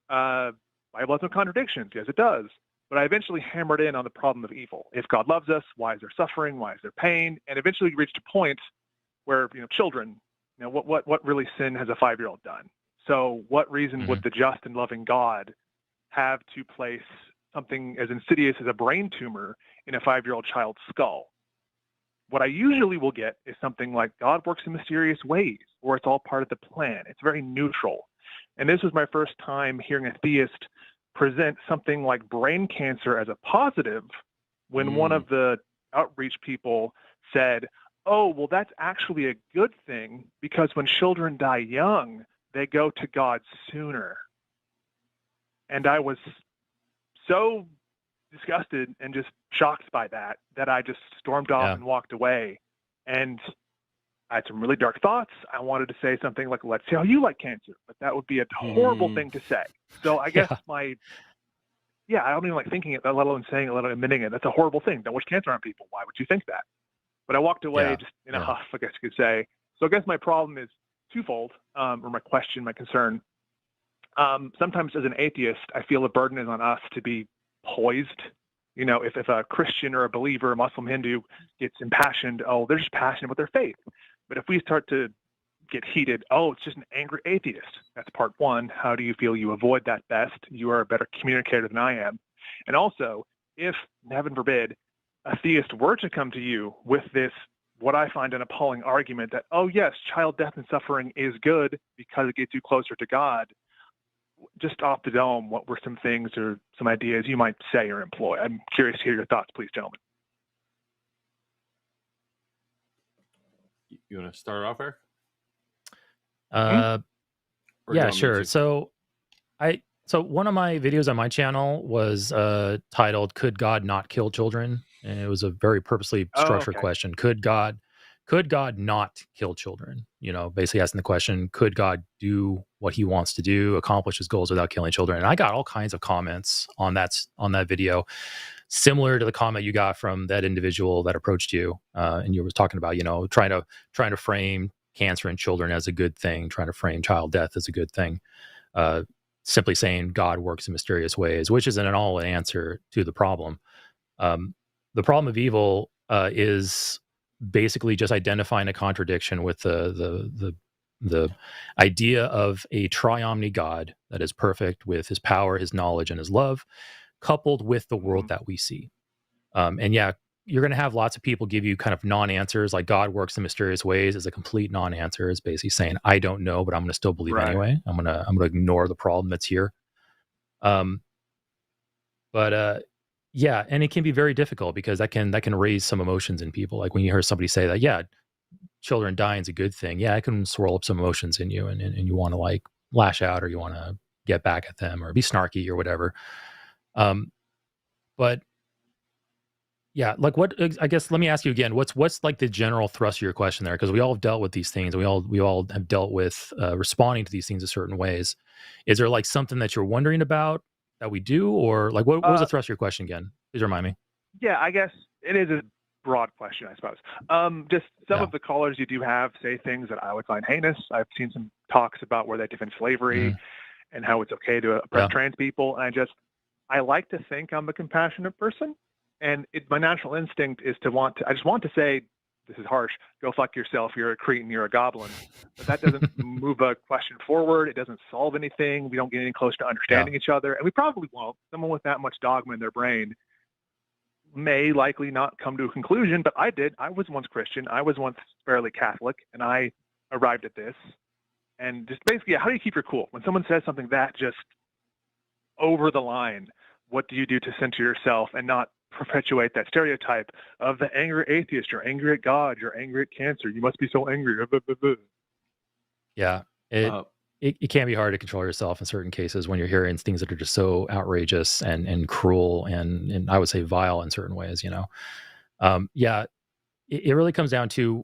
S7: Bible has no contradictions. Yes, it does. But I eventually hammered in on the problem of evil. If God loves us, why is there suffering? Why is there pain? And eventually reached a point where, children, what really sin has a 5-year-old done? So what reason would the just and loving God have to place something as insidious as a brain tumor in a 5-year-old child's skull? What I usually will get is something like God works in mysterious ways, or it's all part of the plan. It's very neutral. And this was my first time hearing a theist present something like brain cancer as a positive when one of the outreach people said, oh, well, that's actually a good thing because when children die young, they go to God sooner. And I was so disgusted and just shocked by that I just stormed off and walked away. And I had some really dark thoughts. I wanted to say something like, let's see how you like cancer, but that would be a horrible thing to say. So I guess I don't even like thinking it, let alone saying it, let alone admitting it. That's a horrible thing. Don't wish cancer on people. Why would you think that? But I walked away just in a huff, I guess you could say. So I guess my problem is twofold, or my question, my concern. Sometimes as an atheist, I feel the burden is on us to be poised. If a Christian or a believer, a Muslim, Hindu gets impassioned, they're just passionate about their faith. But if we start to get heated, it's just an angry atheist. That's part one. How do you feel you avoid that best? You are a better communicator than I am. And also, if, heaven forbid, a theist were to come to you with this, what I find an appalling argument that, yes, child death and suffering is good because it gets you closer to God, just off the dome, what were some things or some ideas you might say or employ? I'm curious to hear your thoughts, please, gentlemen.
S2: You want to start off, Eric?
S1: Yeah, sure. So one of my videos on my channel was titled "Could God Not Kill Children?" And it was a very purposely structured question. Could God not kill children? Basically asking the question, could God do what he wants to do, accomplish his goals without killing children? And I got all kinds of comments on that video, similar to the comment you got from that individual that approached you. And you were talking about, trying to frame cancer in children as a good thing, trying to frame child death as a good thing. Simply saying God works in mysterious ways, which isn't at all an answer to the problem. The problem of evil is basically just identifying a contradiction with the idea of a triomni God that is perfect with his power, his knowledge, and his love, coupled with the world that we see. And you're going to have lots of people give you kind of non-answers, like God works in mysterious ways is a complete non-answer. It's basically saying, I don't know, but I'm going to still believe anyway. I'm going to ignore the problem that's here. And it can be very difficult because that can raise some emotions in people. Like when you hear somebody say that, children dying is a good thing. Yeah, it can swirl up some emotions in you, and you want to like lash out, or you want to get back at them, or be snarky, or whatever. But yeah, like I guess let me ask you again, what's like the general thrust of your question there? Because we all have dealt with these things. We all have dealt with responding to these things in certain ways. Is there like something that you're wondering about that we do, or like what was the thrust of your question again? Please remind me.
S7: Yeah, I guess it is a broad question, I suppose. Just some of the callers you do have say things that I would find heinous. I've seen some talks about where they defend slavery and how it's okay to oppress trans people. And I like to think I'm a compassionate person. And my natural instinct is I just want to say, this is harsh, go fuck yourself, you're a cretin, you're a goblin. But that doesn't move a question forward. It doesn't solve anything. We don't get any closer to understanding each other. And we probably won't. Someone with that much dogma in their brain may likely not come to a conclusion, but I did. I was once Christian. I was once fairly Catholic, and I arrived at this. And just basically, how do you keep your cool? When someone says something that just over the line, what do you do to center yourself and not perpetuate that stereotype of the angry atheist? You're angry at God. You're angry at cancer. You must be so angry.
S1: Yeah. It can be hard to control yourself in certain cases when you're hearing things that are just so outrageous and cruel and I would say vile in certain ways, you know. It really comes down to,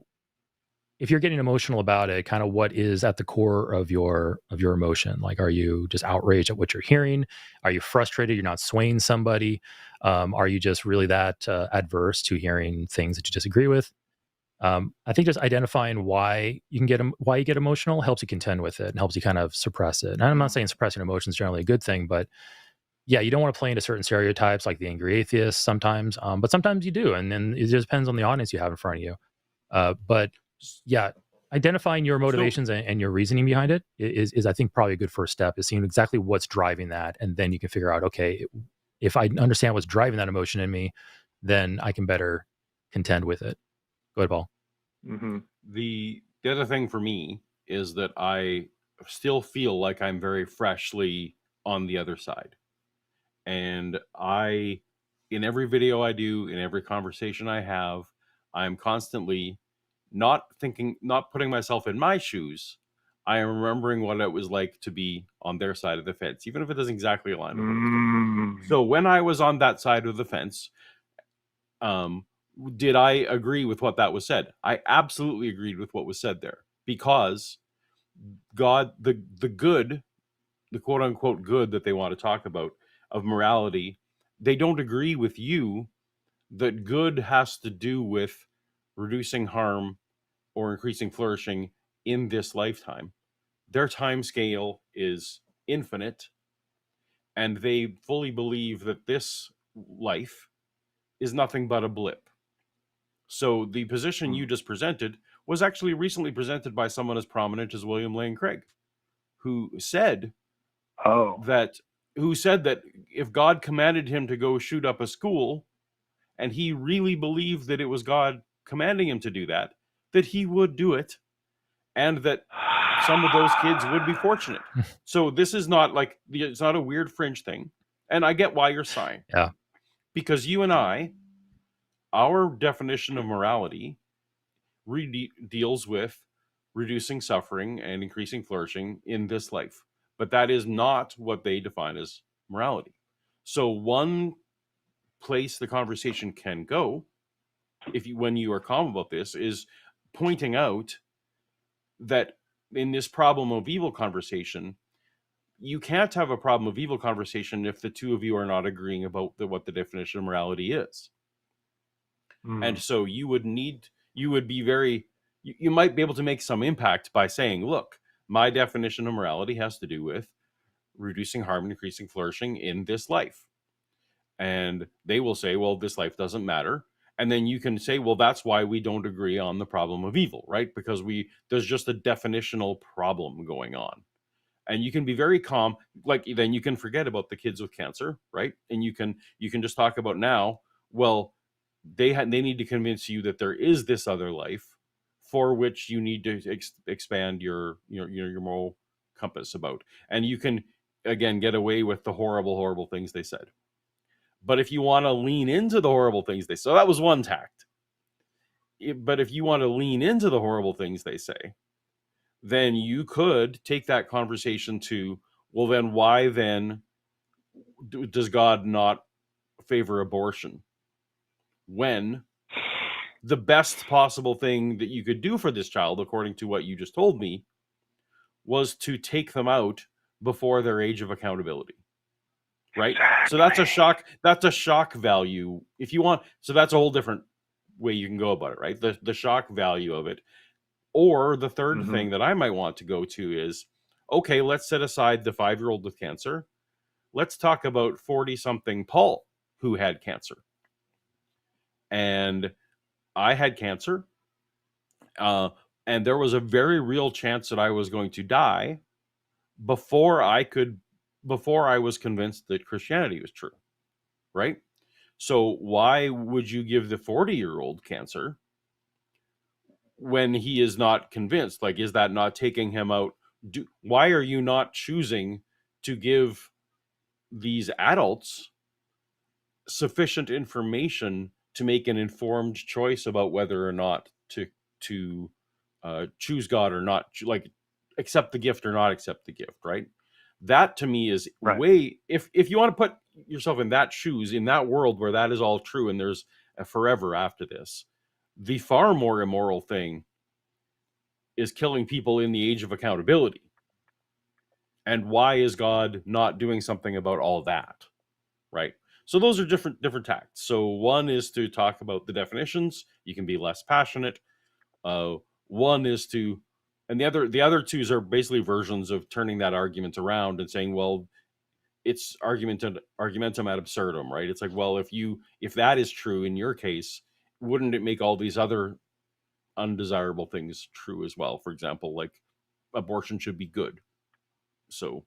S1: if you're getting emotional about it, kind of what is at the core of your emotion. Like, are you just outraged at what you're hearing? Are you frustrated you're not swaying somebody? Are you just really that adverse to hearing things that you disagree with? I think just identifying why you get emotional helps you contend with it and helps you kind of suppress it. And I'm not saying suppressing emotions is generally a good thing, but yeah, you don't want to play into certain stereotypes like the angry atheist sometimes, but sometimes you do. And then it just depends on the audience you have in front of you. But yeah, identifying your motivations and your reasoning behind it is I think probably a good first step, is seeing exactly what's driving that. And then you can figure out, okay, if I understand what's driving that emotion in me, then I can better contend with it. Go ahead, Paul.
S2: Mm-hmm. The other thing for me is that I still feel like I'm very freshly on the other side. And in every video I do, in every conversation I have, I'm constantly not putting myself in my shoes. I am remembering what it was like to be on their side of the fence, even if it doesn't exactly align with it. So when I was on that side of the fence, did I agree with what that was said? I absolutely agreed with what was said there, because God, the good, the quote unquote good that they want to talk about of morality, they don't agree with you that good has to do with reducing harm or increasing flourishing in this lifetime. Their time scale is infinite, and they fully believe that this life is nothing but a blip. So the position you just presented was actually recently presented by someone as prominent as William Lane Craig, who said that if God commanded him to go shoot up a school, and he really believed that it was God commanding him to do that he would do it, and that some of those kids would be fortunate. So this is not like, it's not a weird fringe thing. And I get why you're sighing.
S1: Yeah.
S2: Because you and I, our definition of morality really deals with reducing suffering and increasing flourishing in this life. But that is not what they define as morality. So one place the conversation can go, when you are calm about this, is pointing out that in this problem of evil conversation, you can't have a problem of evil conversation if the two of you are not agreeing about what the definition of morality is. And so you might be able to make some impact by saying, look, my definition of morality has to do with reducing harm and increasing flourishing in this life. And they will say, well, this life doesn't matter. And then you can say, well, that's why we don't agree on the problem of evil, right? Because there's just a definitional problem going on. And you can be very calm. Like, then you can forget about the kids with cancer, right? And you can just talk about now, well, they need to convince you that there is this other life for which you need to expand your moral compass about. And you can, again, get away with the horrible things they said. But if you want to lean into the horrible things so that was one tact. But if you want to lean into the horrible things they say, then you could take that conversation to, well, then why then does God not favor abortion? When the best possible thing that you could do for this child, according to what you just told me, was to take them out before their age of accountability. right?
S4: Exactly.
S2: So that's a shock value if you want. So that's a whole different way you can go about it, right? The shock value of it. Or the third thing that I might want to go to is, okay, let's set aside the 5-year-old with cancer. Let's talk about 40-something Paul who had cancer. And I had cancer. And there was a very real chance that I was going to die before I was convinced that Christianity was true, right? So why would you give the 40-year-old cancer when he is not convinced? Like, is that not taking him out? Why are you not choosing to give these adults sufficient information to make an informed choice about whether or not to choose God or not, like accept the gift or not accept the gift, right? That to me is way, if you want to put yourself in that shoes, in that world where that is all true and there's a forever after this, the far more immoral thing is killing people in the age of accountability. And why is God not doing something about all that, right? So those are different tacts. So one is to talk about the definitions. You can be less passionate. One is to, and the other two are basically versions of turning that argument around and saying, well, it's argumentum ad absurdum, right? It's like, well, if that is true in your case, wouldn't it make all these other undesirable things true as well? For example, like abortion should be good. So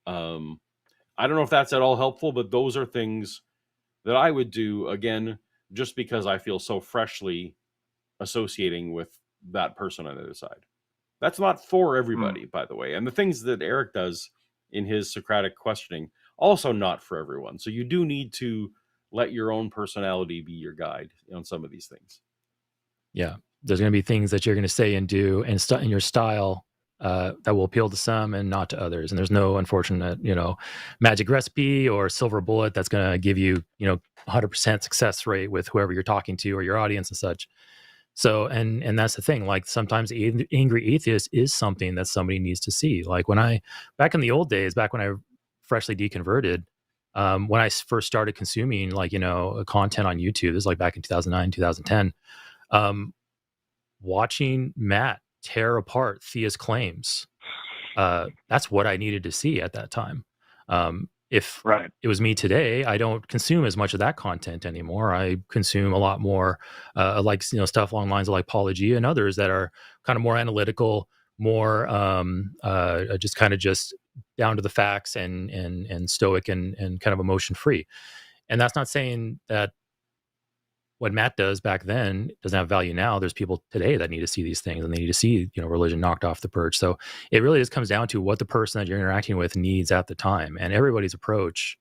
S2: I don't know if that's at all helpful, but those are things that I would do, again, just because I feel so freshly associating with that person on the other side. That's not for everybody, by the way. And the things that Eric does in his Socratic questioning, also not for everyone. So you do need to let your own personality be your guide on some of these things.
S1: Yeah. There's going to be things that you're going to say and do and in your style that will appeal to some and not to others. And there's no unfortunate, magic recipe or silver bullet that's going to give you, 100% success rate with whoever you're talking to or your audience and such. So, and that's the thing, like sometimes angry atheist is something that somebody needs to see. Like back in the old days, back when I freshly deconverted, when I first started consuming content on YouTube, this is like back in 2009, 2010, watching Matt tear apart theist claims, that's what I needed to see at that time. If it was me today, I don't consume as much of that content anymore. I consume a lot more stuff along the lines of like Paulogia and others that are kind of more analytical, more just down to the facts and stoic and kind of emotion free. And that's not saying that what Matt does back then doesn't have value now. There's people today that need to see these things and they need to see, religion knocked off the perch. So it really just comes down to what the person that you're interacting with needs at the time. And everybody's approach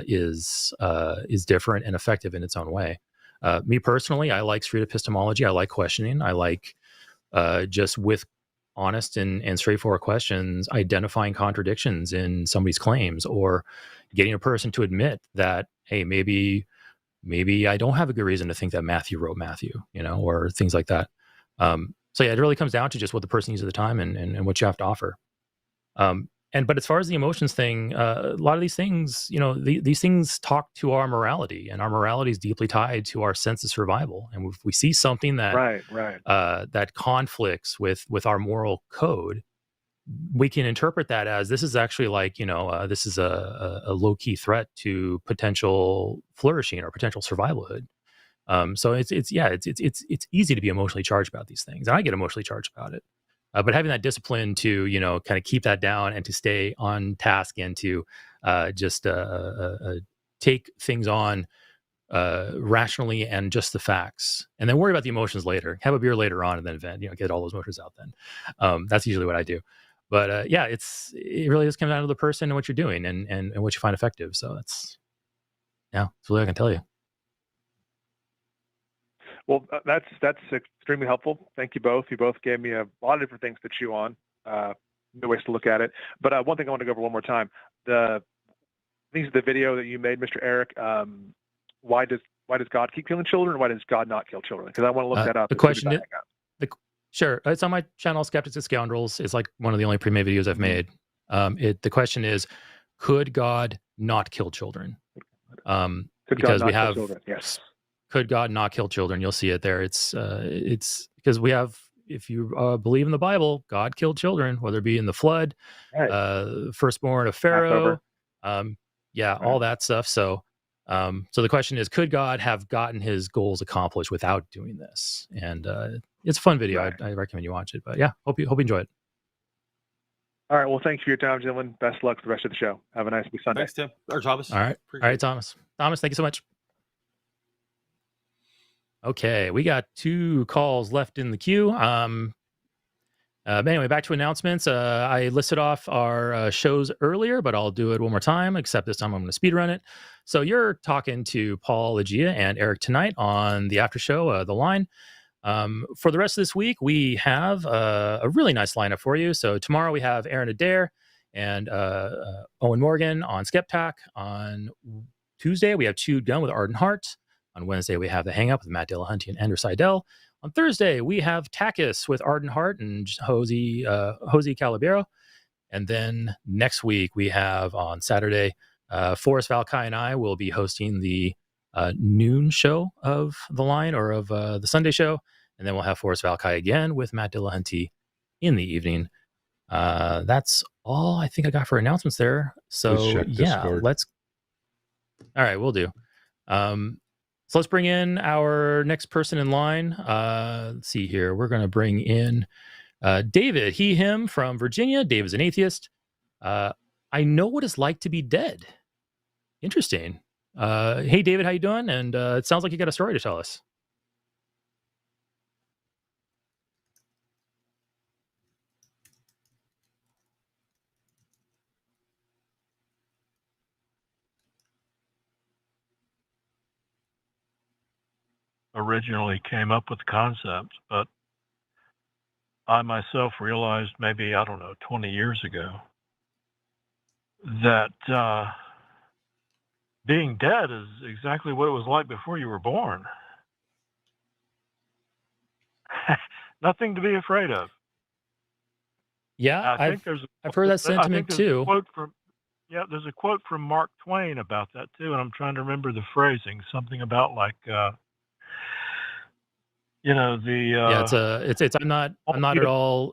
S1: is different and effective in its own way. Me personally, I like street epistemology. I like questioning. I like just with honest and straightforward questions, identifying contradictions in somebody's claims or getting a person to admit that, hey, maybe I don't have a good reason to think that Matthew wrote Matthew, or things like that. So yeah, it really comes down to just what the person needs at the time and what you have to offer. But as far as the emotions thing, a lot of these things, these things talk to our morality, and our morality is deeply tied to our sense of survival. And if we see something that that conflicts with our moral code, we can interpret that as this is actually like, this is a low-key threat to potential flourishing or potential survivalhood. So it's easy to be emotionally charged about these things. And I get emotionally charged about it. But having that discipline to, kind of keep that down and to stay on task and to take things on rationally and just the facts, and then worry about the emotions later. Have a beer later on and then vent, get all those emotions out then. That's usually what I do. But it really just comes down to the person and what you're doing and what you find effective. So that's really I can tell you.
S7: Well, that's extremely helpful. Thank you both. You both gave me a lot of different things to chew on, new ways to look at it. But one thing I want to go over one more time: the video that you made, Mr. Eric. Why does God keep killing children? Why does God not kill children? Because I want to look that up.
S1: The question is, sure, it's on my channel, Skeptics and Scoundrels. It's like one of the only pre-made videos I've made. The question is, could God not kill children?
S7: Because we have children. Yes.
S1: Could God not kill children? You'll see it there. It's because we have, if you believe in the Bible, God killed children, whether it be in the flood, firstborn of Pharaoh, all that stuff. So the question is, could God have gotten his goals accomplished without doing this? And it's a fun video.
S7: Right.
S1: I recommend you watch it. But yeah, hope you enjoy it.
S7: All right. Well, thanks for your time, gentlemen. Best luck for the rest of the show. Have a nice Sunday.
S2: Thanks, Tim. Or Thomas.
S1: All right, Thomas. Thomas, thank you so much. Okay, we got 2 calls left in the queue. But anyway, back to announcements. I listed off our shows earlier, but I'll do it one more time, except this time I'm going to speed run it. So you're talking to Paulogia and Eric tonight on the after show, The Line. For the rest of this week, we have a really nice lineup for you. So tomorrow we have Adair and Owen Morgan on Skeptalk. On Tuesday, we have Chewed Gun with Ardent Heart. On Wednesday, we have The Hang Up with Matt Dillahunty and Andrew Seidel. On Thursday, we have TACIS with Ardent Heart and Jose Calabero. And then next week, we have on Saturday, Forrest Valkai and I will be hosting the noon show of The Line, or of the Sunday show. And then we'll have Forrest Valkai again with Matt Dillahunty in the evening. That's all I think I got for announcements there. So yeah, all right, we'll do. So let's bring in our next person in line. Let's see here. We're going to bring in David, him from Virginia. Dave is an atheist. I know what it's like to be dead. Interesting. Hey, David, how you doing? And it sounds like you got a story to tell us.
S8: Originally came up with the concept, but I myself realized maybe, 20 years ago, that being dead is exactly what it was like before you were born. Nothing to be afraid of.
S1: Yeah, I've heard that sentiment too.
S8: There's a quote from Mark Twain about that too, and I'm trying to remember the phrasing. Something about like, I'm not at all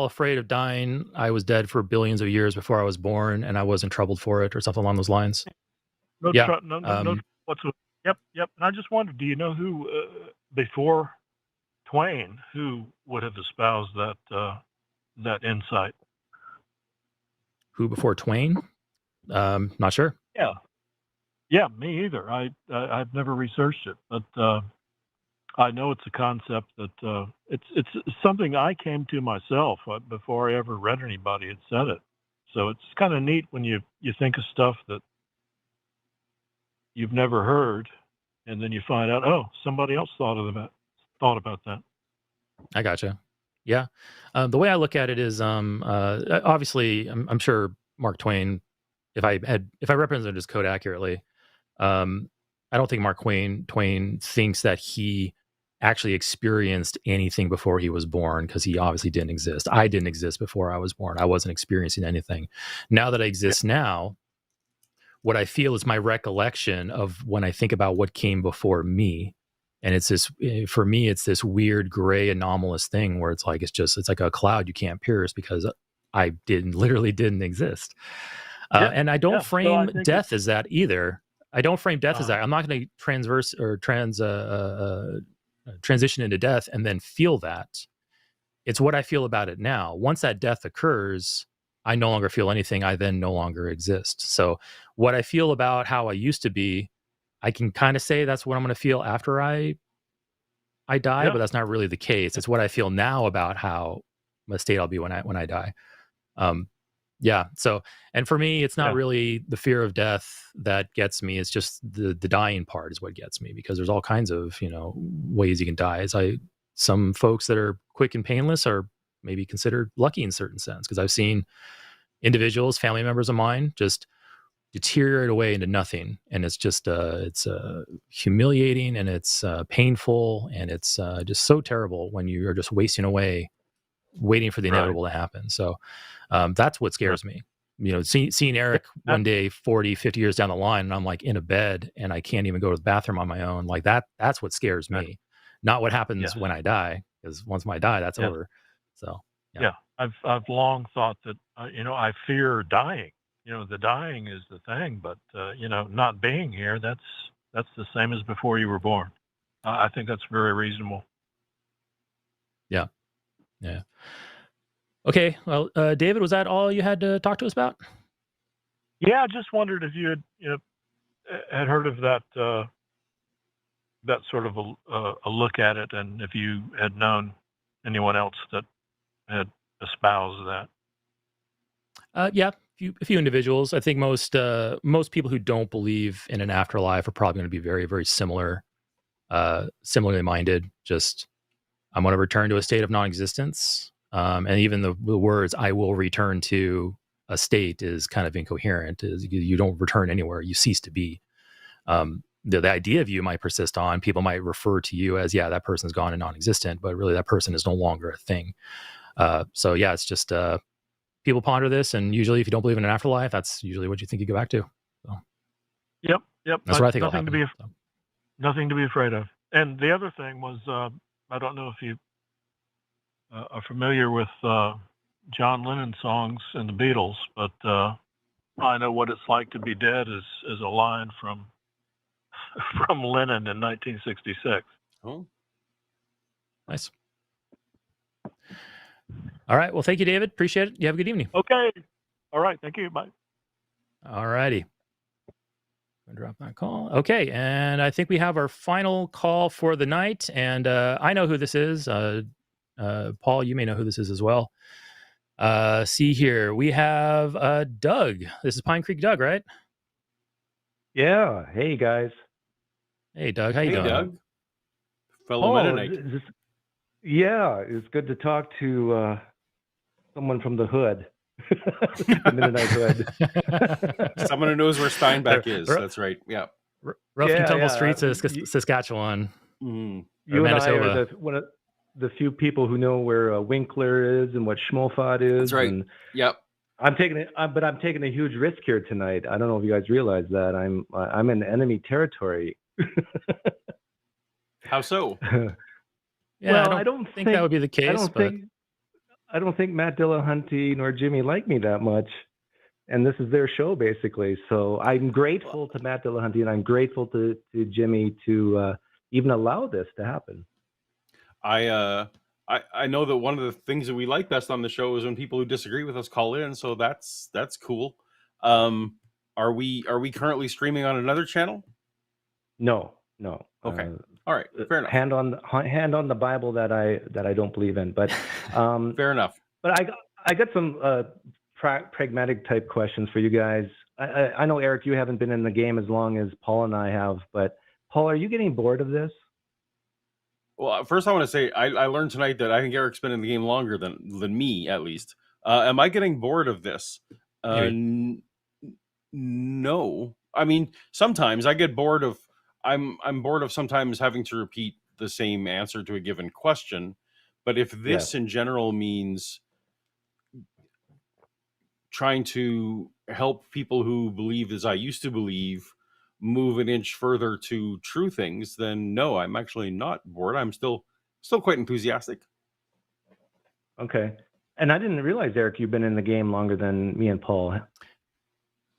S8: afraid of dying. I was dead for billions of years before I was born, and I wasn't troubled for it, or something along those lines. No whatsoever. Yep. And I just wondered, do you know who before Twain who would have espoused that insight?
S1: Who before Twain? Not sure.
S8: Yeah, me either. I've never researched it, but I know it's a concept that it's something I came to myself before I ever read anybody had said it. So it's kind of neat when you think of stuff that you've never heard, and then you find out, oh, somebody else thought about that.
S1: I gotcha. Yeah. The way I look at it is, obviously, I'm sure Mark Twain, if I represented his code accurately, I don't think Mark Twain thinks that he actually experienced anything before he was born, because he obviously didn't exist. I didn't exist before I was born. I wasn't experiencing anything. Now that I exist now, what I feel is my recollection of when I think about what came before me. And it's this, for me, it's this weird gray anomalous thing where it's like a cloud you can't pierce, because I literally didn't exist. And I don't frame death as that either. I don't frame death as that. I'm not going to transition into death and then feel that. It's what I feel about it now. Once that death occurs, I no longer feel anything. I then no longer exist. So what I feel about how I used to be, I can kind of say that's what I'm going to feel after I die, but that's not really the case. It's what I feel now about how my state I'll be when I die. So, and for me, it's not really the fear of death that gets me. It's just the dying part is what gets me, because there's all kinds of, ways you can die. Some folks that are quick and painless are maybe considered lucky in certain sense, because I've seen individuals, family members of mine, just deteriorate away into nothing. And it's just, it's humiliating, and it's painful, and it's just so terrible when you are just wasting away, waiting for the inevitable to happen. So that's what scares me. seeing Eric one day 40, 50 years down the line, and I'm like in a bed and I can't even go to the bathroom on my own. Like that's what scares me, not what happens when I die, because once I die, that's over. So
S8: I've long thought that I fear dying. The dying is the thing, but not being here, that's the same as before you were born. I think that's very reasonable.
S1: Yeah. Okay. Well, David, was that all you had to talk to us about?
S8: Yeah, I just wondered if you had heard of that sort of a look at it, and if you had known anyone else that had espoused that.
S1: Yeah, a few individuals. I think most people who don't believe in an afterlife are probably going to be very, very similarly minded. Just, I'm going to return to a state of non-existence. And even the words "I will return to a state" is kind of incoherent. You don't return anywhere; you cease to be. The idea of you might persist on. People might refer to you as, that person's gone and non-existent, but really that person is no longer a thing. So it's just people ponder this, and usually, if you don't believe in an afterlife, that's usually what you think you go back to. So.
S8: Yep.
S1: That's what I think.
S8: Nothing to be afraid of. And the other thing was, I don't know if you are familiar with John Lennon songs and the Beatles, but "I Know What It's Like to Be Dead" is a line from Lennon in 1966.
S2: Oh,
S1: nice. All right. Well, thank you, David. Appreciate it. You have a good evening.
S8: Okay. All right. Thank you. Bye.
S1: All righty. I'm gonna drop that call. Okay. And I think we have our final call for the night. And I know who this is. Paul, you may know who this is as well. See here. We have Doug. This is Pine Creek Doug, right?
S9: Yeah. Hey, guys.
S1: Hey, Doug. How you doing?
S2: Doug. Fellow Mennonite.
S9: It's good to talk to someone from the hood. The Mennonite hood.
S2: Someone who knows where Steinbeck is. That's right. Yeah.
S1: Rough and tumble streets of Saskatchewan.
S9: You and I are one of the few people who know where Winkler is and what Schmolfot is.
S2: That's right.
S9: And
S2: yep.
S9: I'm taking a huge risk here tonight. I don't know if you guys realize that I'm in enemy territory.
S2: How so?
S1: I don't think that would be the case.
S9: I don't think Matt Dillahunty nor Jimmy like me that much, and this is their show basically. So I'm grateful to Matt Dillahunty, and I'm grateful to Jimmy to even allow this to happen.
S2: I know that one of the things that we like best on the show is when people who disagree with us call in. So that's cool. Are we currently streaming on another channel?
S9: No.
S2: Okay. All right. Fair enough.
S9: Hand on the Bible that I don't believe in, but
S2: fair enough.
S9: But I got some pragmatic type questions for you guys. I know, Eric, you haven't been in the game as long as Paul and I have, but Paul, are you getting bored of this?
S2: Well, first I want to say I learned tonight that I think Eric's been in the game longer than me, at least. Am I getting bored of this? No. I mean, sometimes I get bored of. I'm bored of sometimes having to repeat the same answer to a given question. But if this in general means trying to help people who believe as I used to believe move an inch further to true things, then no, I'm actually not bored. I'm still quite enthusiastic.
S9: Okay. And I didn't realize, Eric, you've been in the game longer than me and Paul.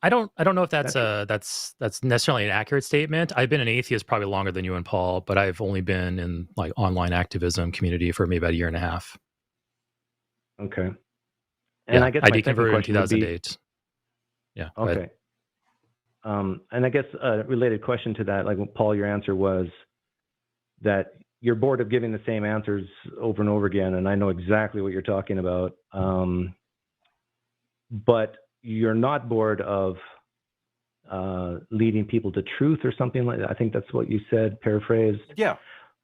S1: I don't know if that's necessarily an accurate statement. I've been an atheist probably longer than you and Paul, but I've only been in like online activism community for maybe about a year and a half.
S9: Okay. And I guess
S1: I deconverted in 2008. Yeah.
S9: Okay. And I guess a related question to that, like Paul, your answer was that you're bored of giving the same answers over and over again, and I know exactly what you're talking about. But you're not bored of leading people to truth or something like that. I think that's what you said, paraphrased.
S2: Yeah.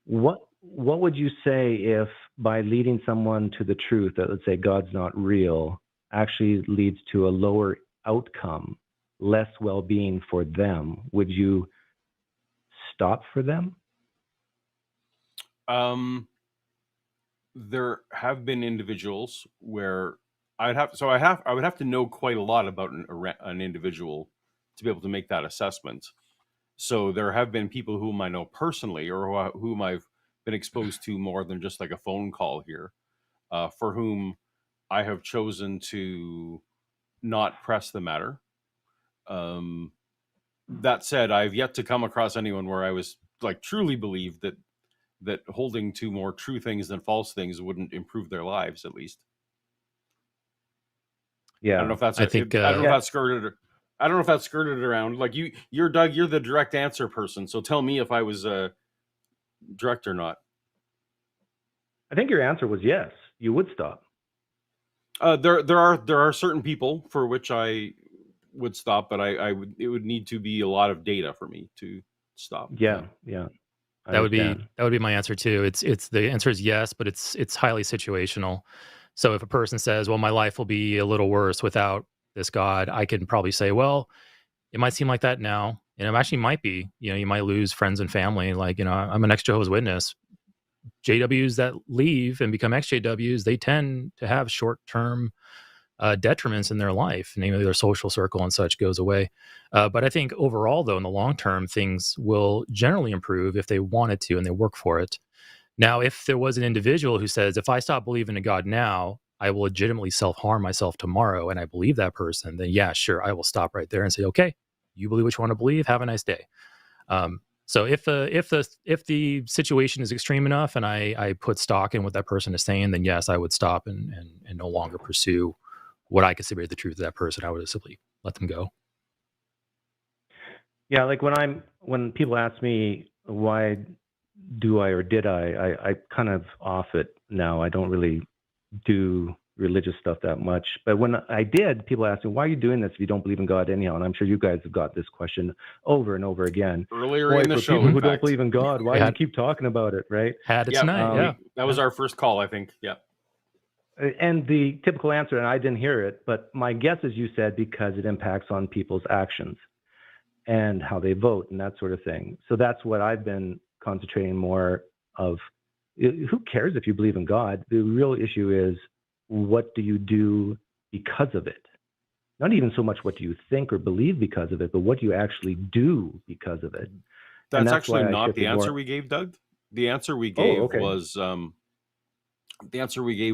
S9: What would you say if by leading someone to the truth, that let's say God's not real, actually leads to a lower outcome, less well-being for them? Would you stop for them?
S2: There have been individuals where I would have to know quite a lot about an individual to be able to make that assessment. So there have been people whom I know personally, or whom I've been exposed to more than just like a phone call here, for whom I have chosen to not press the matter. That said, I've yet to come across anyone where I was like truly believed that holding to more true things than false things wouldn't improve their lives, at least.
S9: Yeah,
S2: I don't know if that's. I don't know if that's skirted. I don't know if that's skirted around. Like you're Doug. You're the direct answer person. So tell me if I was direct or not.
S9: I think your answer was yes. You would stop.
S2: There are certain people for which I would stop, but it would need to be a lot of data for me to stop.
S9: Yeah.
S1: That would be my answer too. It's the answer is yes, but it's highly situational. So if a person says, well, my life will be a little worse without this God, I can probably say, well, it might seem like that now. And it actually might be, you might lose friends and family. Like, I'm an ex-Jehovah's Witness. JWs that leave and become ex-JWs, they tend to have short-term detriments in their life, namely their social circle and such goes away. But I think overall, though, in the long term, things will generally improve if they wanted to and they work for it. Now, if there was an individual who says, if I stop believing in God now, I will legitimately self-harm myself tomorrow, and I believe that person, then yeah, sure, I will stop right there and say, okay, you believe what you want to believe, have a nice day. So if the situation is extreme enough and I put stock in what that person is saying, then yes, I would stop and no longer pursue what I consider the truth of that person. I would simply let them go.
S9: Yeah, like when people ask me why do I or did I kind of off it now. I don't really do religious stuff that much. But when I did, people asked me, why are you doing this if you don't believe in God anyhow? And I'm sure you guys have got this question over and over again.
S2: Earlier in the show,
S9: people who don't believe in God, why do you keep talking about it, right?
S1: Had it tonight,
S2: that was our first call, I think. Yeah.
S9: And the typical answer, and I didn't hear it, but my guess is you said because it impacts on people's actions and how they vote and that sort of thing. So that's what I've been concentrating more of. Who cares if you believe in God? The real issue is, what do you do because of it? Not even so much what do you think or believe because of it, but what do you actually do because of it?
S2: That's actually not the answer we gave, Doug. The answer we gave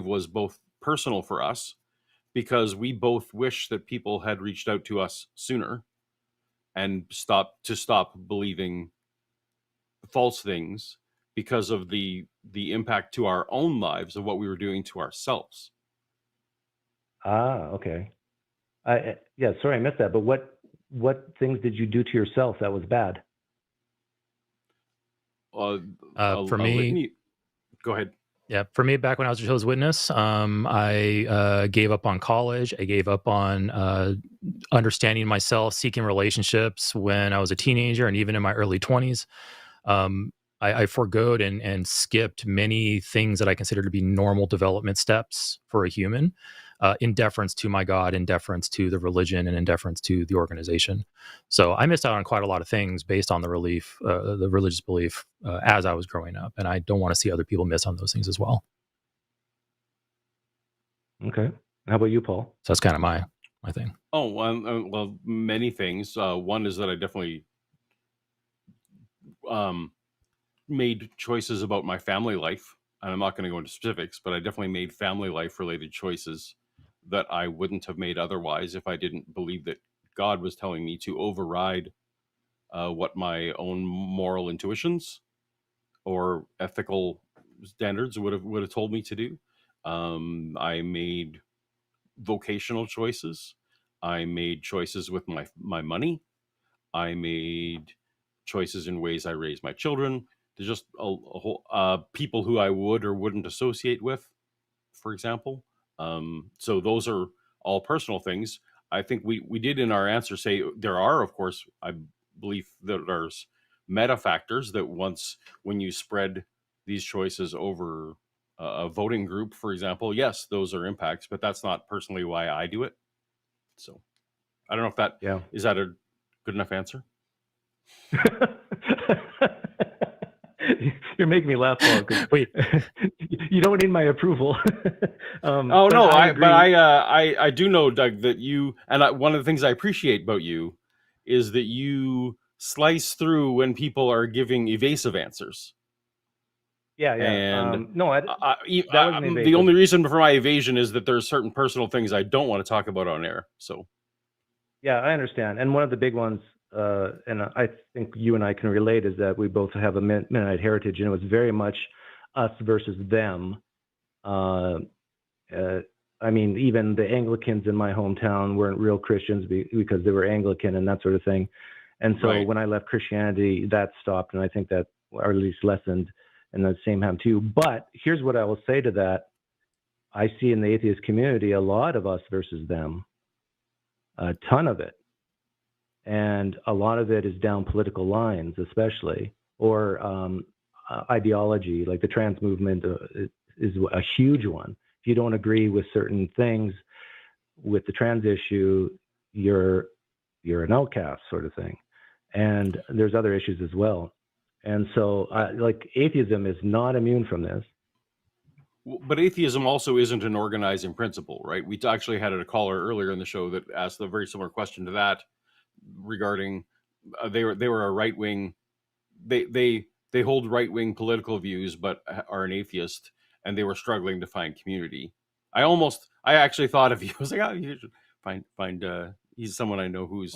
S2: was both personal for us, because we both wish that people had reached out to us sooner and stop believing false things because of the impact to our own lives of what we were doing to ourselves.
S9: Okay. Sorry, I missed that. But what things did you do to yourself that was bad?
S1: For me,
S2: go ahead.
S1: Yeah, for me, back when I was a Jehovah's Witness, I gave up on college. I gave up on understanding myself, seeking relationships when I was a teenager and even in my early 20s. I forgoed and skipped many things that I consider to be normal development steps for a human, in deference to my God, in deference to the religion, and in deference to the organization. So I missed out on quite a lot of things based on the religious belief as I was growing up, and I don't want to see other people miss on those things as well.
S9: Okay. How about you, Paul?
S1: So that's kind of my thing.
S2: Oh, well, many things. One is that I definitely made choices about my family life, and I'm not going to go into specifics, but I definitely made family life related choices that I wouldn't have made otherwise if I didn't believe that God was telling me to override what my own moral intuitions or ethical standards would have told me to do. I made vocational choices. I made choices with my money. I made choices in ways I raised my children. There's just a whole people who I would or wouldn't associate with, for example. So those are all personal things. I think we did in our answer say there are, of course, I believe that there's meta factors that when you spread these choices over a voting group, for example, yes, those are impacts, but that's not personally why I do it. So I don't know if that is that a good enough answer?
S9: You're making me laugh, Paul.
S1: Wait,
S9: you don't need my approval.
S2: Oh no, I do know, Doug, that you one of the things I appreciate about you is that you slice through when people are giving evasive answers.
S9: Yeah.
S2: And
S9: the
S2: only reason for my evasion is that there's certain personal things I don't want to talk about on air. So.
S9: Yeah, I understand. And one of the big ones, and I think you and I can relate, is that we both have a Mennonite heritage, and it was very much us versus them. I mean, even the Anglicans in my hometown weren't real Christians because they were Anglican and that sort of thing. And so when I left Christianity, that stopped, and I think that, or at least lessened, and the same happened to you. But here's what I will say to that. I see in the atheist community a lot of us versus them, a ton of it. And a lot of it is down political lines, especially, or ideology, like the trans movement is a huge one. If you don't agree with certain things with the trans issue, you're an outcast, sort of thing. And there's other issues as well. And so, like, atheism is not immune from this.
S2: But atheism also isn't an organizing principle, right? We actually had a caller earlier in the show that asked a very similar question to that regarding they were a right wing. They hold right wing political views, but are an atheist, and they were struggling to find community. I actually thought of you. I was like, oh, you should find. He's someone I know who's.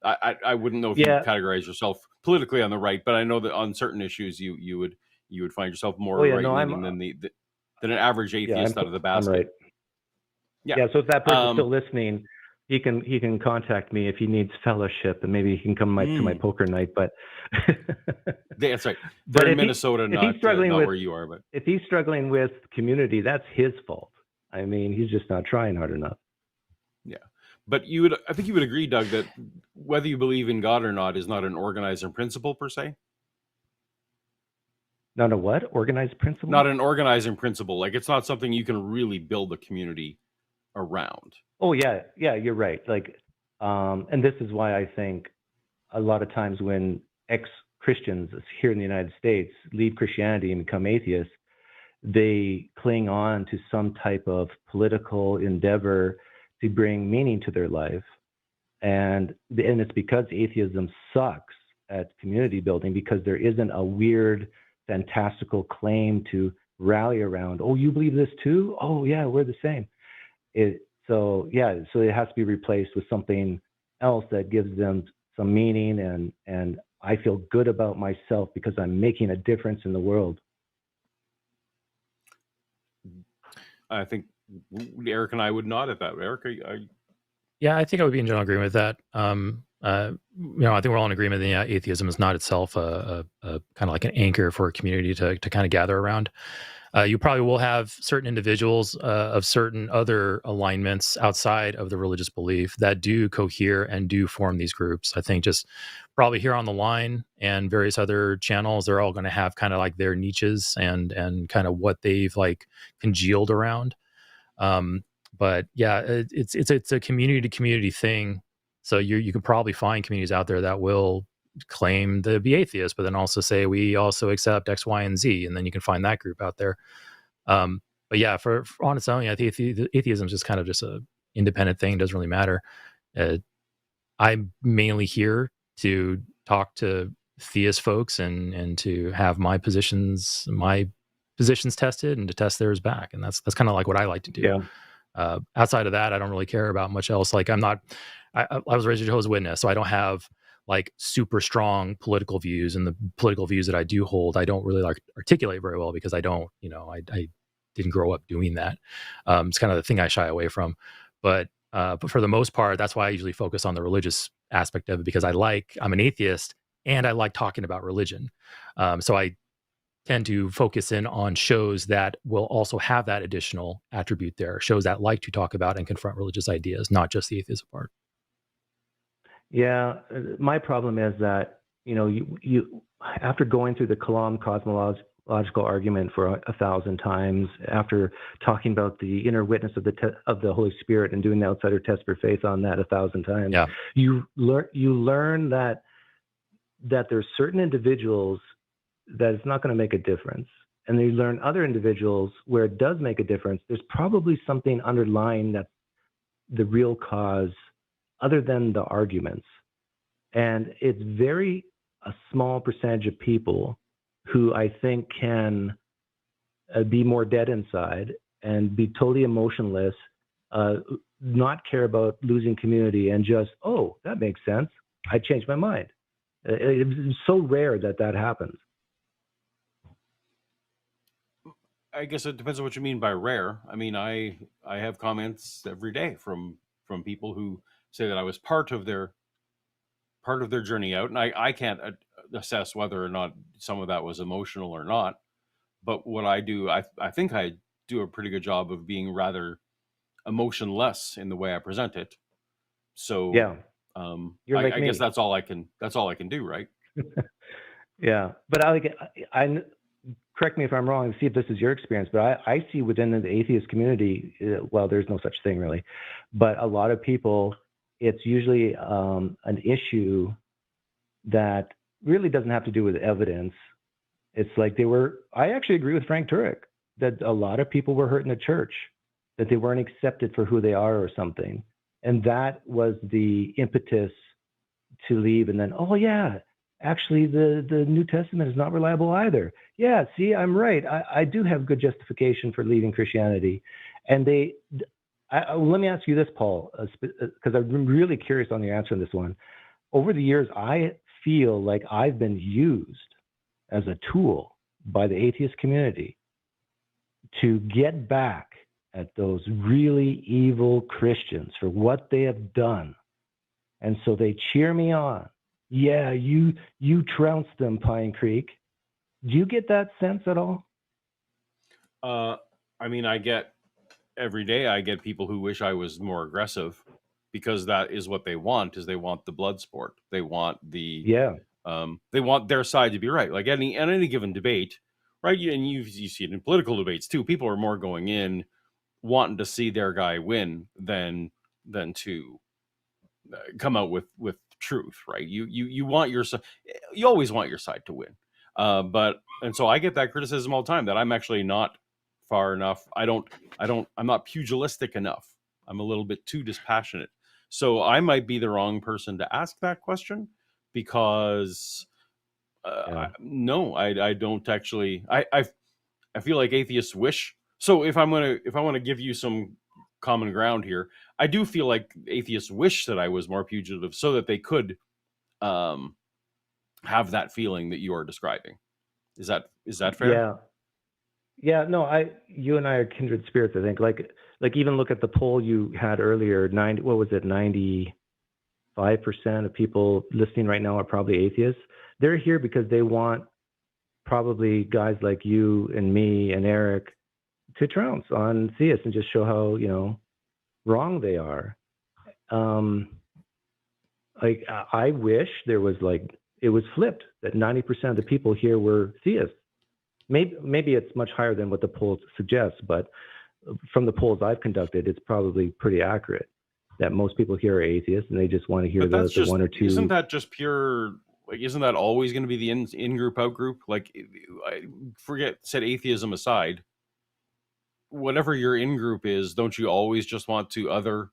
S2: I wouldn't know if you categorize yourself politically on the right, but I know that on certain issues you would find yourself more right-leaning than an average atheist out of the basket.
S9: I'm right. Yeah. So if that person's still listening, he can contact me if he needs fellowship, and maybe he can come to my poker night. But
S2: that's right. They're in Minnesota, not where you are. But
S9: if he's struggling with community, that's his fault. I mean, he's just not trying hard enough.
S2: Yeah. But I think you would agree, Doug, that whether you believe in God or not is not an organizing principle per se.
S9: Not a what? Organized principle?
S2: Not an organizing principle. Like, it's not something you can really build a community around.
S9: Oh yeah, you're right. Like, and this is why I think a lot of times when ex-Christians here in the United States leave Christianity and become atheists, they cling on to some type of political endeavor to bring meaning to their life. And it's because atheism sucks at community building, because there isn't a weird, fantastical claim to rally around. Oh, you believe this too? Oh yeah, we're the same. So it has to be replaced with something else that gives them some meaning, and I feel good about myself because I'm making a difference in the world.
S2: I think Eric and I would nod at that. Eric,
S1: yeah, I think I would be in general agreement with that. I think we're all in agreement that atheism is not itself a kind of like an anchor for a community to kind of gather around. You probably will have certain individuals of certain other alignments outside of the religious belief that do cohere and do form these groups. I think just probably here on the line and various other channels, they're all going to have kind of like their niches and kind of what they've like congealed around. But yeah, it's a community to community thing. So you can probably find communities out there that will claim to be atheist, but then also say we also accept X, Y, and Z, and then you can find that group out there. But yeah, for on its own, yeah, atheism is just kind of just a independent thing. Doesn't really matter. I'm mainly here to talk to theist folks and to have my positions tested and to test theirs back, and that's kind of like what I like to do.
S9: Yeah.
S1: Outside of that, I don't really care about much else. Like I was raised a Jehovah's Witness, so I don't have like super strong political views, and the political views that I do hold, I don't really like articulate very well because I don't, I didn't grow up doing that. It's kind of the thing I shy away from. But for the most part, that's why I usually focus on the religious aspect of it, because I'm an atheist and I like talking about religion. So I tend to focus in on shows that will also have that additional attribute there, shows that like to talk about and confront religious ideas, not just the atheism part.
S9: Yeah, my problem is that, you after going through the Kalam cosmological argument for 1,000 times, after talking about the inner witness of the Holy Spirit and doing the outsider test for faith on that 1,000 times,
S1: yeah.
S9: you learn that there's certain individuals that it's not going to make a difference. And then you learn other individuals where it does make a difference. There's probably something underlying that's the real cause other than the arguments. And it's a small percentage of people who I think can be more dead inside and be totally emotionless, not care about losing community, and just, oh, that makes sense. I changed my mind. It's so rare that happens.
S2: I guess it depends on what you mean by rare. I mean, I have comments every day from people who say that I was part of their journey out, and I can't assess whether or not some of that was emotional or not. But what I do, I think I do a pretty good job of being rather emotionless in the way I present it. So
S9: yeah,
S2: I guess that's all I can do, right?
S9: Yeah, but I correct me if I'm wrong, and see if this is your experience, but I see within the atheist community, well, there's no such thing really, but a lot of people, it's usually an issue that really doesn't have to do with evidence. It's like I actually agree with Frank Turek that a lot of people were hurt in the church, that they weren't accepted for who they are or something. And that was the impetus to leave. And then, oh yeah, actually the New Testament is not reliable either. Yeah, see, I'm right. I do have good justification for leaving Christianity. And let me ask you this, Paul, because I'm really curious on your answer on this one. Over the years, I feel like I've been used as a tool by the atheist community to get back at those really evil Christians for what they have done. And so they cheer me on. Yeah, you trounced them, Pine Creek. Do you get that sense at all?
S2: I mean, every day I get people who wish I was more aggressive, because that is what they want, is they want the blood sport. They want they want their side to be right. Like any given debate, right? And you see it in political debates too. People are more going in wanting to see their guy win than to come out with truth, right? You want you always want your side to win. And so I get that criticism all the time that I'm actually not far enough. I'm not pugilistic enough. I'm a little bit too dispassionate. So I might be the wrong person to ask that question, because no, I don't actually. I feel like atheists wish. So if I want to give you some common ground here, I do feel like atheists wish that I was more pugilative so that they could have that feeling that you are describing. Is that fair?
S9: Yeah. No, you and I are kindred spirits, I think. Like even look at the poll you had earlier. 95% of people listening right now are probably atheists. They're here because they want probably guys like you and me and Eric to trounce on theists and just show how wrong they are. I wish there was it was flipped, that 90% of the people here were theists. Maybe it's much higher than what the polls suggest, but from the polls I've conducted, it's probably pretty accurate that most people here are atheists and they just want to hear the one or two.
S2: Isn't that just pure? Isn't that always going to be the in group out group? Set atheism aside, whatever your in group is, don't you always just want to other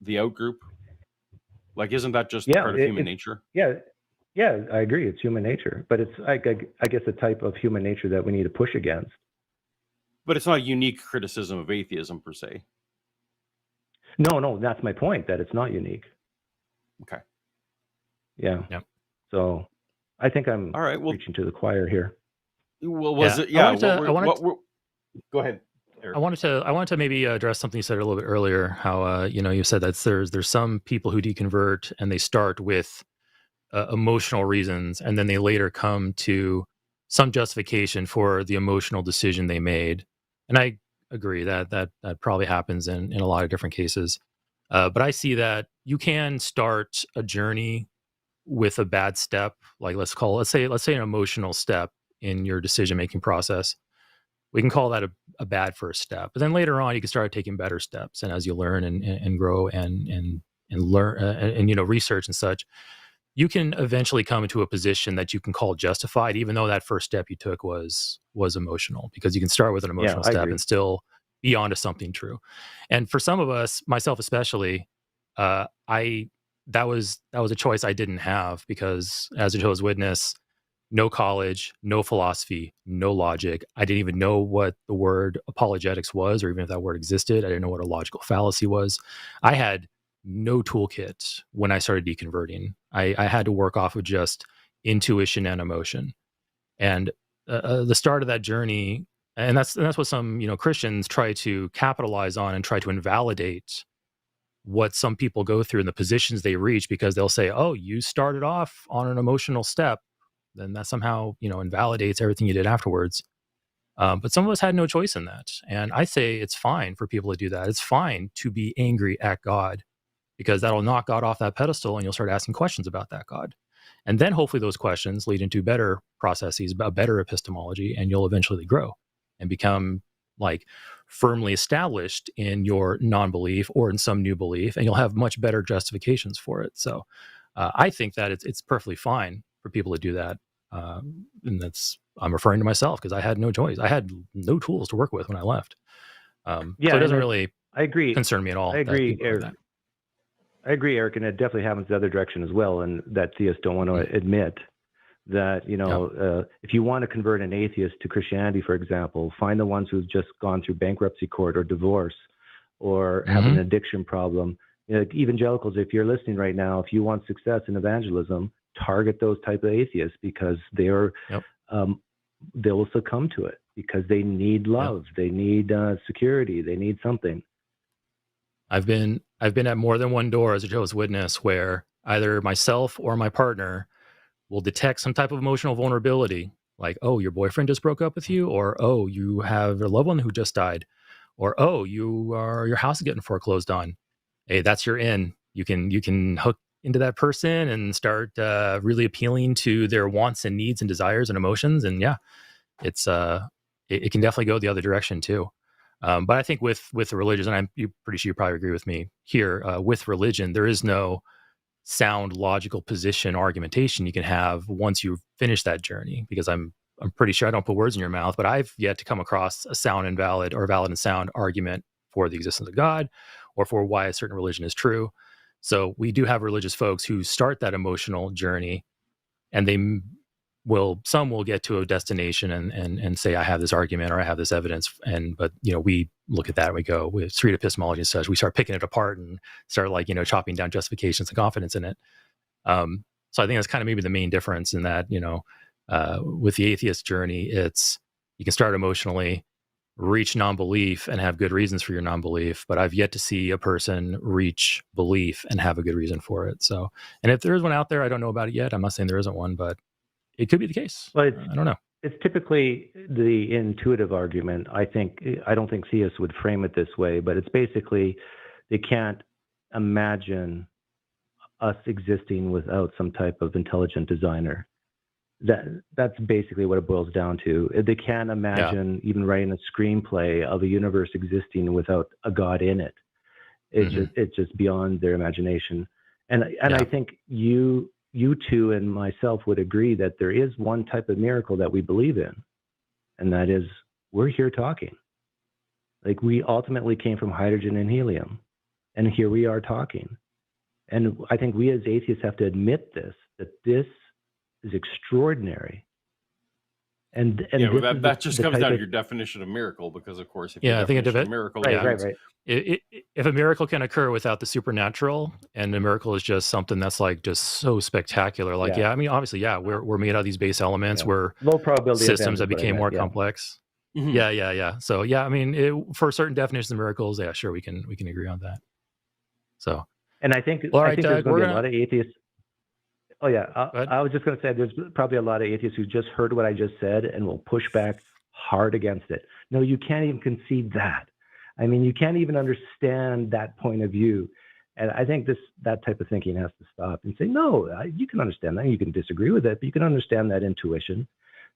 S2: the out group? Isn't that just part of human nature?
S9: Yeah, I agree. It's human nature, but it's I guess a type of human nature that we need to push against.
S2: But it's not a unique criticism of atheism per se.
S9: No, that's my point, that it's not unique.
S2: Okay.
S9: Yeah.
S1: Yep.
S9: So I think I'm
S2: all right. Well,
S9: preaching to the choir here.
S2: Well, was it? Yeah. Go ahead, Eric.
S1: I wanted to maybe address something you said a little bit earlier. How you said that there's some people who deconvert and they start with emotional reasons, and then they later come to some justification for the emotional decision they made. And I agree that probably happens in a lot of different cases. But I see that you can start a journey with a bad step, let's say an emotional step in your decision-making process. We can call that a bad first step. But then later on, you can start taking better steps. And as you learn and grow and learn and research and such, you can eventually come into a position that you can call justified, even though that first step you took was emotional, because you can start with an emotional step and still be onto something true. And for some of us, myself especially, that was a choice I didn't have, because as a Jehovah's Witness, no college, no philosophy, no logic. I didn't even know what the word apologetics was, or even if that word existed. I didn't know what a logical fallacy was. I had no toolkit when I started deconverting. I had to work off of just intuition and emotion. And the start of that journey, and that's what some Christians try to capitalize on and try to invalidate what some people go through and the positions they reach, because they'll say, "Oh, you started off on an emotional step, then that somehow invalidates everything you did afterwards." But some of us had no choice in that, and I say it's fine for people to do that. It's fine to be angry at God, because that'll knock God off that pedestal, and you'll start asking questions about that God. And then hopefully those questions lead into better processes, a better epistemology, and you'll eventually grow and become like firmly established in your non-belief or in some new belief, and you'll have much better justifications for it. So I think that it's perfectly fine for people to do that. And I'm referring to myself, because I had no choice. I had no tools to work with when I left. So it doesn't really concern me at all.
S9: I agree, Eric. I agree, Eric, and it definitely happens the other direction as well, and that theists don't want to admit that, if you want to convert an atheist to Christianity, for example, find the ones who've just gone through bankruptcy court or divorce or have an addiction problem. Evangelicals, if you're listening right now, if you want success in evangelism, target those type of atheists, because they will succumb to it, because they need love, they need security, they need something.
S1: I've been at more than one door as a Jehovah's Witness where either myself or my partner will detect some type of emotional vulnerability, like, "Oh, your boyfriend just broke up with you," or, "Oh, you have a loved one who just died," or, "Oh, your house is getting foreclosed on." Hey, that's your in. You can hook into that person and start really appealing to their wants and needs and desires and emotions. And it's it can definitely go the other direction too. But I think with the religion, and I'm pretty sure you probably agree with me here, with religion, there is no sound logical position argumentation you can have once you finish that journey, because I'm pretty sure, I don't put words in your mouth, but I've yet to come across a sound and valid, or valid and sound argument for the existence of God, or for why a certain religion is true. So we do have religious folks who start that emotional journey, and some will get to a destination and say, "I have this argument," or "I have this evidence." But we look at that and we go, with street epistemology and such, we start picking it apart and start chopping down justifications and confidence in it. So I think that's kind of maybe the main difference in that, with the atheist journey, it's, you can start emotionally, reach non-belief and have good reasons for your non-belief, but I've yet to see a person reach belief and have a good reason for it. So, and if there is one out there, I don't know about it yet. I'm not saying there isn't one, but it could be the case.
S9: Well,
S1: I don't know.
S9: It's typically the intuitive argument. I don't think theists would frame it this way, but it's basically they can't imagine us existing without some type of intelligent designer. That's basically what it boils down to. They can't imagine even writing a screenplay of a universe existing without a God in it. It's just beyond their imagination. And I think you two and myself would agree that there is one type of miracle that we believe in, and that is we're here talking. Like, we ultimately came from hydrogen and helium, and here we are talking. And I think we as atheists have to admit that this is extraordinary. And
S2: that just comes down to your definition of miracle, because of course, if
S1: I think a
S2: miracle,
S1: right. If a miracle can occur without the supernatural, and a miracle is just something that's like just so spectacular, I mean, obviously, we're made out of these base elements. We're
S9: low probability
S1: systems that became more complex. So I mean, for certain definitions of miracles, sure, we can agree on that. So,
S9: and I think there's going to be a lot of atheists. Oh yeah, I was just going to say there's probably a lot of atheists who just heard what I just said and will push back hard against it. No, you can't even concede that. I mean, you can't even understand that point of view. And I think that type of thinking has to stop and say, no, you can understand that. You can disagree with it, but you can understand that intuition.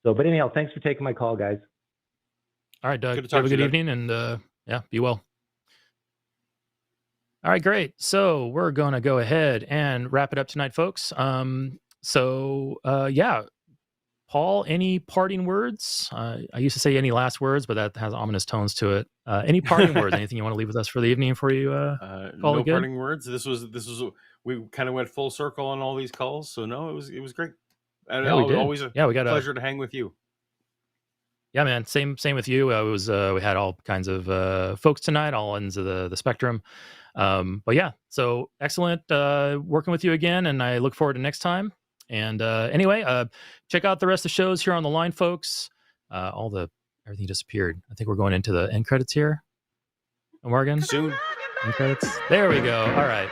S9: So, but anyhow, thanks for taking my call, guys.
S1: All right, Doug. Have a good evening, and be well. All right, great. So we're going to go ahead and wrap it up tonight, folks. Yeah, Paul, any parting words? I used to say any last words, but that has ominous tones to it. Any parting words? Anything you want to leave with us for the evening before you call
S2: no
S1: it good?
S2: Parting words. This was we kind of went full circle on all these calls, so no, it was great. And
S1: yeah, we did.
S2: Always a pleasure to hang with you.
S1: Yeah, man. Same with you. We had all kinds of folks tonight, all ends of the spectrum. But yeah, so excellent working with you again, and I look forward to next time. And anyway, check out the rest of the shows here on the line, folks. Everything disappeared. I think we're going into the end credits here. Morgan?
S2: Soon.
S1: End credits. There we go. All right.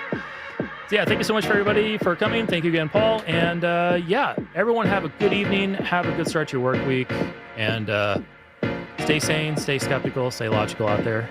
S1: So yeah, thank you so much for everybody for coming. Thank you again, Paul. And yeah, everyone have a good evening. Have a good start to your work week. And stay sane, stay skeptical, stay logical out there.